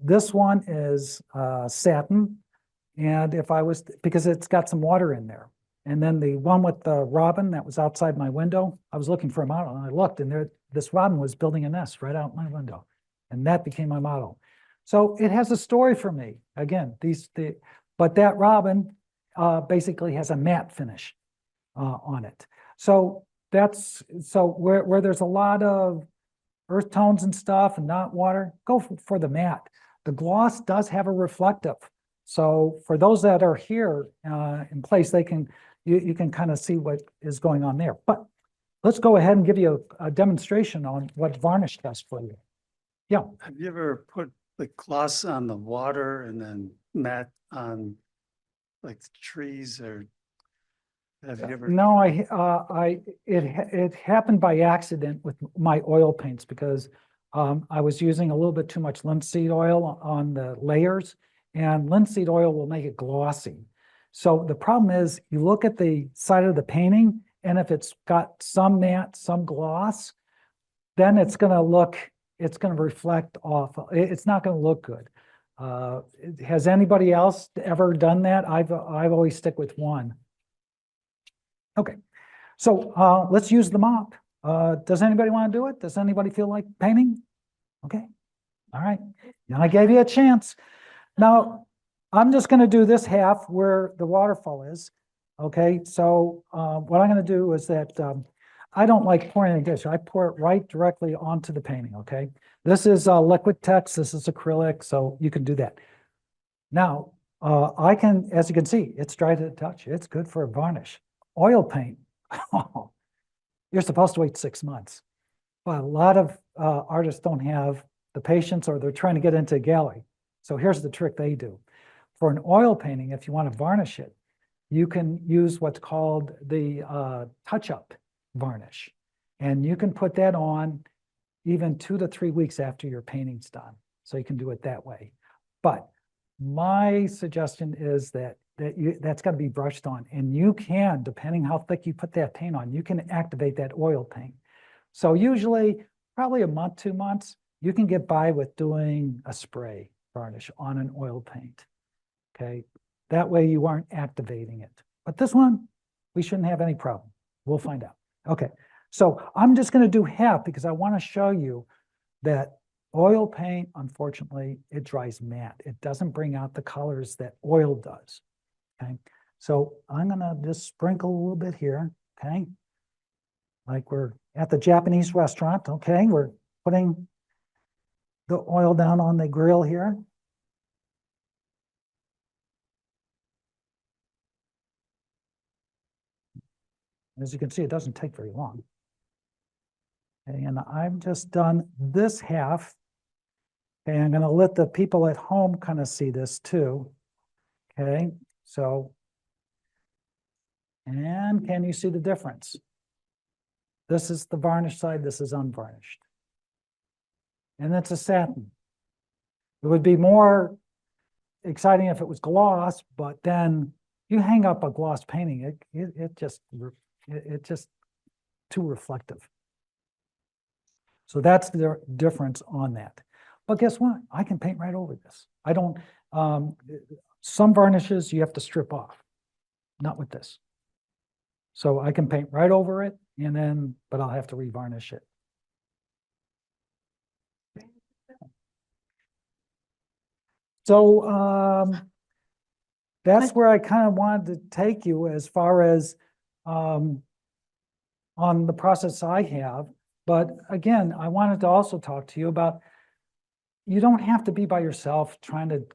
This one is satin. And if I was, because it's got some water in there. And then the one with the robin that was outside my window, I was looking for a model and I looked and there, this robin was building a nest right out my window. And that became my model. So it has a story for me. Again, but that robin basically has a matte finish on it. So that's, so where there's a lot of earth tones and stuff and not water, go for the matte. The gloss does have a reflective. So for those that are here in place, they can, you can kind of see what is going on there. But let's go ahead and give you a demonstration on what varnish does for you. Yeah. Have you ever put the gloss on the water and then matte on like the trees, or have you ever? No, it happened by accident with my oil paints because I was using a little bit too much linseed oil on the layers, and linseed oil will make it glossy. So the problem is you look at the side of the painting, and if it's got some matte, some gloss, then it's going to reflect off. It's not going to look good. Has anybody else ever done that? I've always stick with one. Okay, so let's use the mop. Does anybody want to do it? Does anybody feel like painting? Okay, all right. Now I gave you a chance. Now I'm just going to do this half where the waterfall is. Okay, so what I'm going to do is that I don't like pouring in a dish. I pour it right directly onto the painting. Okay, this is liquid text. This is acrylic, so you can do that. Now I can, as you can see, it's dry to the touch. It's good for a varnish. Oil paint, you're supposed to wait 6 months. But a lot of artists don't have the patience, or they're trying to get into a gallery. So here's the trick they do. For an oil painting, if you want to varnish it, you can use what's called the touch-up varnish. And you can put that on even 2 to 3 weeks after your painting's done. So you can do it that way. But my suggestion is that's got to be brushed on. And you can, depending how thick you put that paint on, you can activate that oil paint. So usually, probably a month, 2 months, you can get by with doing a spray varnish on an oil paint. Okay, that way you aren't activating it. But this one, we shouldn't have any problem. We'll find out. Okay, so I'm just going to do half because I want to show you that oil paint, unfortunately, it dries matte. It doesn't bring out the colors that oil does. Okay, so I'm going to just sprinkle a little bit here. Okay, like we're at the Japanese restaurant, okay? We're putting the oil down on the grill here. As you can see, it doesn't take very long. And I've just done this half. Okay, I'm gonna let the people at home kind of see this too. Okay, so, and can you see the difference? This is the varnished side, this is unvarnished. And it's a satin. It would be more exciting if it was gloss, but then you hang up a gloss painting, it just too reflective. So that's the difference on that. But guess what? I can paint right over this. I don't, some varnishes you have to strip off, not with this. So I can paint right over it and then, but I'll have to revarnish it. So that's where I kind of wanted to take you as far as on the process I have. But again, I wanted to also talk to you about, you don't have to be by yourself trying to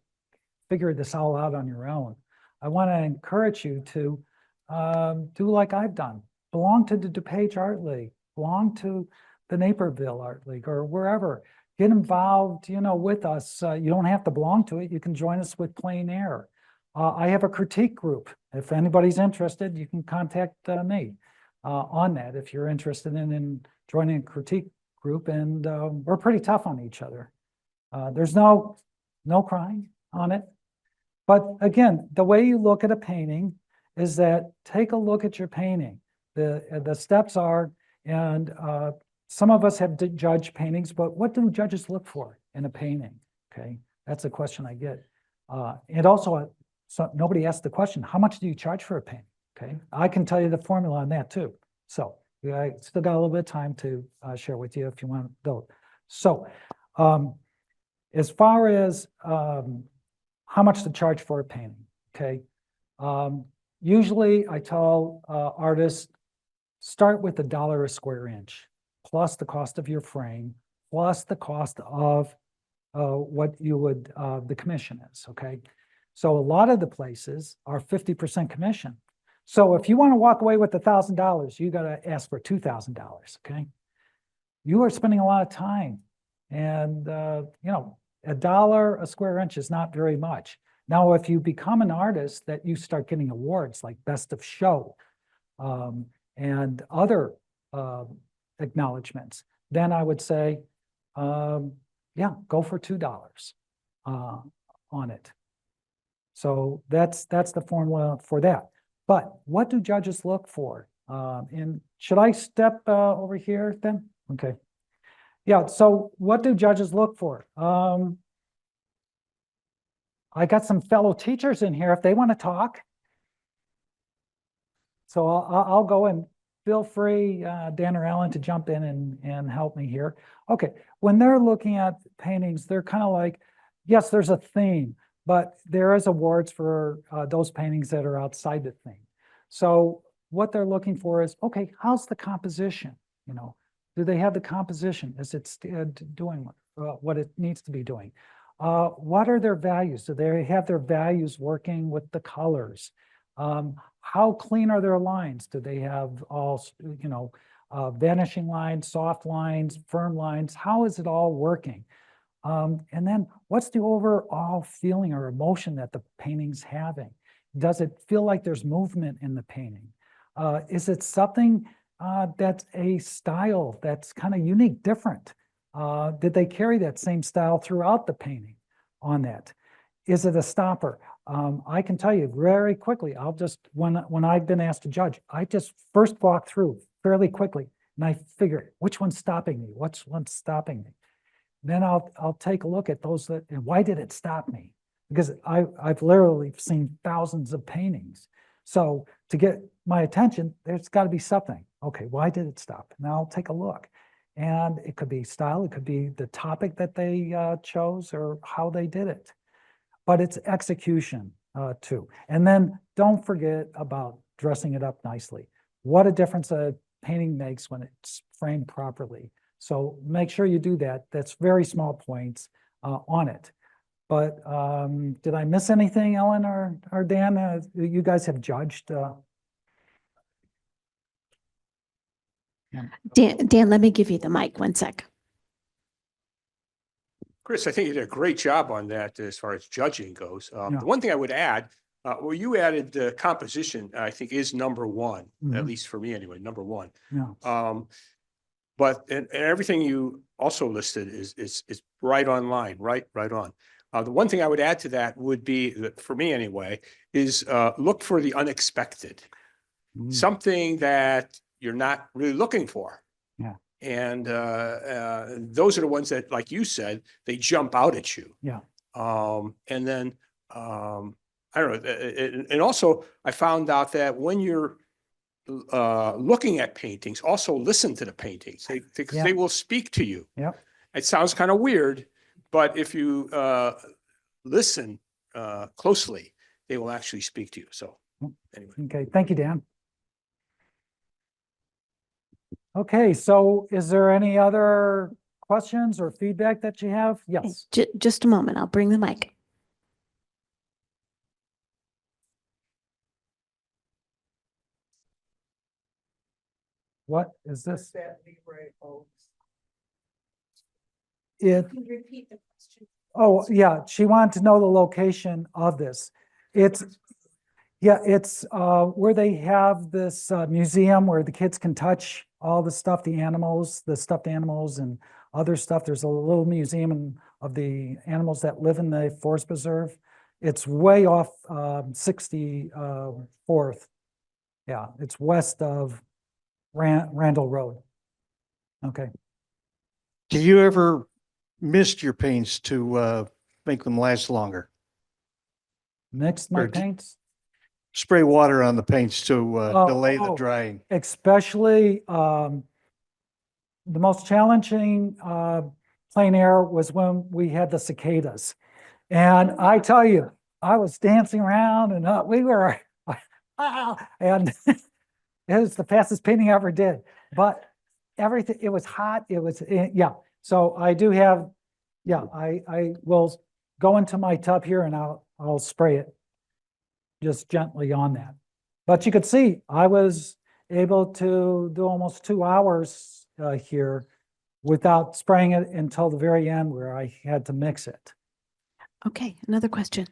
figure this all out on your own. I want to encourage you to do like I've done. Belong to the DuPage Art League, belong to the Naperville Art League or wherever. Get involved, you know, with us. You don't have to belong to it. You can join us with Plein Air. I have a critique group. If anybody's interested, you can contact me on that if you're interested in joining a critique group. And we're pretty tough on each other. There's no crying on it. But again, the way you look at a painting is that take a look at your painting. The steps are, and some of us have judged paintings, but what do judges look for in a painting? Okay, that's a question I get. And also, so nobody asked the question, how much do you charge for a painting? Okay, I can tell you the formula on that too. So I still got a little bit of time to share with you if you want those. So as far as how much to charge for a painting, okay? Usually I tell artists, start with $1 a square inch, plus the cost of your frame, plus the cost of what you would, the commission is, okay? So a lot of the places are 50% commission. So if you want to walk away with $1,000, you got to ask for $2,000, okay? You are spending a lot of time, and you know, $1 a square inch is not very much. Now, if you become an artist that you start getting awards like Best of Show and other acknowledgements, then I would say, yeah, go for $2 on it. So that's the formula for that. But what do judges look for? And should I step over here then? Okay. Yeah, so what do judges look for? I got some fellow teachers in here if they want to talk. So I'll go and feel free, Dan or Alan, to jump in and help me here. Okay, when they're looking at paintings, they're kind of like, yes, there's a theme, but there is awards for those paintings that are outside the theme. So what they're looking for is, okay, how's the composition? You know, do they have the composition? Is it doing what it needs to be doing? What are their values? Do they have their values working with the colors? How clean are their lines? Do they have all, you know, vanishing lines, soft lines, firm lines? How is it all working? And then what's the overall feeling or emotion that the painting's having? Does it feel like there's movement in the painting? Is it something that's a style that's kind of unique, different? Did they carry that same style throughout the painting on that? Is it a stopper? I can tell you very quickly, I'll just, when I've been asked to judge, I just first walk through fairly quickly and I figure which one's stopping me, which one's stopping me. Then I'll take a look at those that, and why did it stop me? Because I've literally seen thousands of paintings. So to get my attention, there's got to be something. Okay, why did it stop? Now I'll take a look. And it could be style, it could be the topic that they chose or how they did it. But it's execution too. And then don't forget about dressing it up nicely. What a difference a painting makes when it's framed properly. So make sure you do that. That's very small points on it. But did I miss anything, Ellen or Dan? You guys have judged. Dan, let me give you the mic 1 sec. Chris, I think you did a great job on that as far as judging goes. Yeah. The one thing I would add, well, you added the composition, I think is number one, at Mhm. least for me anyway, number one. Yeah. But and everything you also listed is right on line, right on. The one thing I would add to that would be that for me anyway, is look for the unexpected, something that you're not really looking for. Yeah. And those are the ones that, like you said, they jump out at you. Yeah. And then I don't know. And also I found out that when you're looking at paintings, also listen to the paintings. Because Yeah. they will speak to you. Yep. It sounds kind of weird, but if you listen closely, they will actually speak to you. So anyway. Okay, thank you, Dan. Okay, so is there any other questions or feedback that you have? Yes. Just a moment, I'll bring the mic. What is this? It, Can you repeat the question? oh, yeah, she wanted to know the location of this. It's, yeah, it's where they have this museum where the kids can touch all the stuffed animals and other stuff. There's a little museum of the animals that live in the forest preserve. It's way off 64th. Yeah, it's west of Randall Road. Okay. Do you ever mist your paints to make them last longer? Mixed my Or paints? Spray water on the paints to delay the oh. drying? Especially the most challenging plein air was when we had the cicadas. And I tell you, I was dancing around and we were, and it was the fastest painting I ever did. But everything, it was hot, it was, yeah. So I do have, yeah, I will go into my tub here and I'll spray it just gently on that. But you could see, I was able to do almost 2 hours here without spraying it until the very end where I had to mix it. Okay, another question.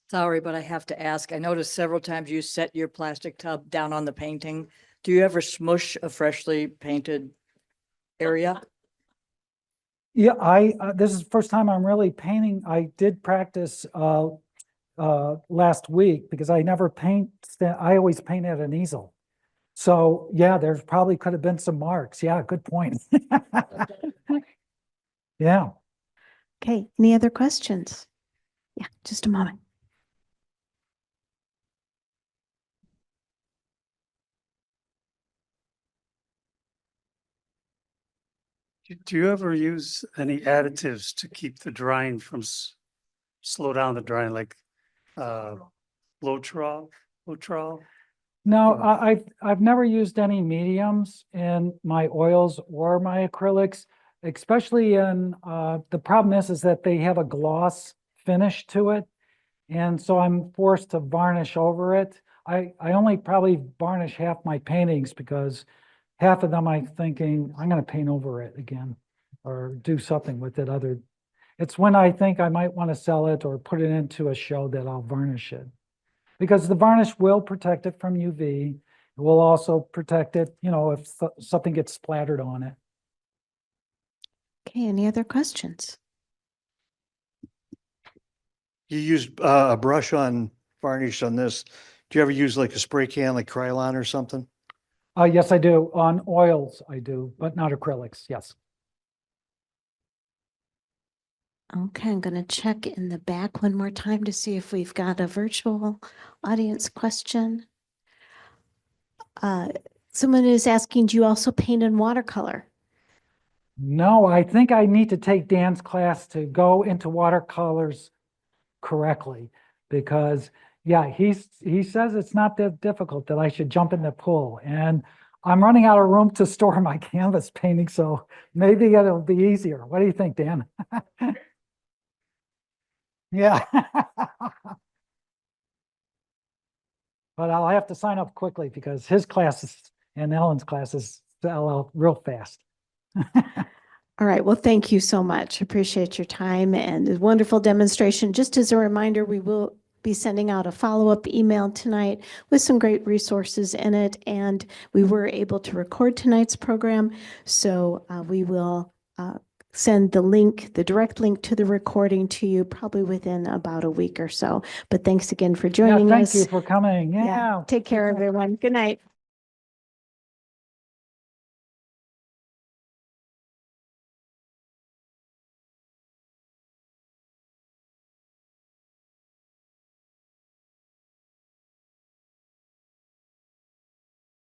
Sorry, but I have to ask. I noticed several times you set your plastic tub down on the painting. Do you ever smush a freshly painted area? Yeah, this is the first time I'm really painting. I did practice last week because I never paint, I always paint at an easel. So yeah, there probably could have been some marks. Yeah, good point. Yeah. Okay, any other questions? Yeah, just a moment. Do you ever use any additives to keep the drying from slow down the drying, like Lotrol? No, Oh. I've never used any mediums in my oils or my acrylics, especially in the problem is that they have a gloss finish to it. And so I'm forced to varnish over it. I only probably varnish half my paintings because half of them I'm thinking I'm going to paint over it again or do something with it other. It's when I think I might want to sell it or put it into a show that I'll varnish it. Because the varnish will protect it from UV. It will also protect it, you know, if something gets splattered on it. Okay, any other questions? You use a brush on varnish on this. Do you ever use like a spray can like Krylon or something? Yes, I do. On oils, I do, but not acrylics. Yes. Okay, I'm going to check in the back one more time to see if we've got a virtual audience question. Someone is asking, do you also paint in watercolor? No, I think I need to take Dan's class to go into watercolors correctly because Yeah, he says it's not that difficult, that I should jump in the pool. And I'm running out of room to store my canvas painting, so maybe it'll be easier. What do you think, Dan? Yeah. But I'll have to sign up quickly because his classes and Ellen's classes sell out real fast. All right, well, thank you so much. Appreciate your time and a wonderful demonstration. Just as a reminder, we will be sending out a follow-up email tonight with some great resources in it. And we were able to record tonight's program, so we will send the link, the direct link to the recording to you probably within about a week or so. But thanks again for Yeah, joining thank us. you for coming. Yeah. Take care, everyone. Good night.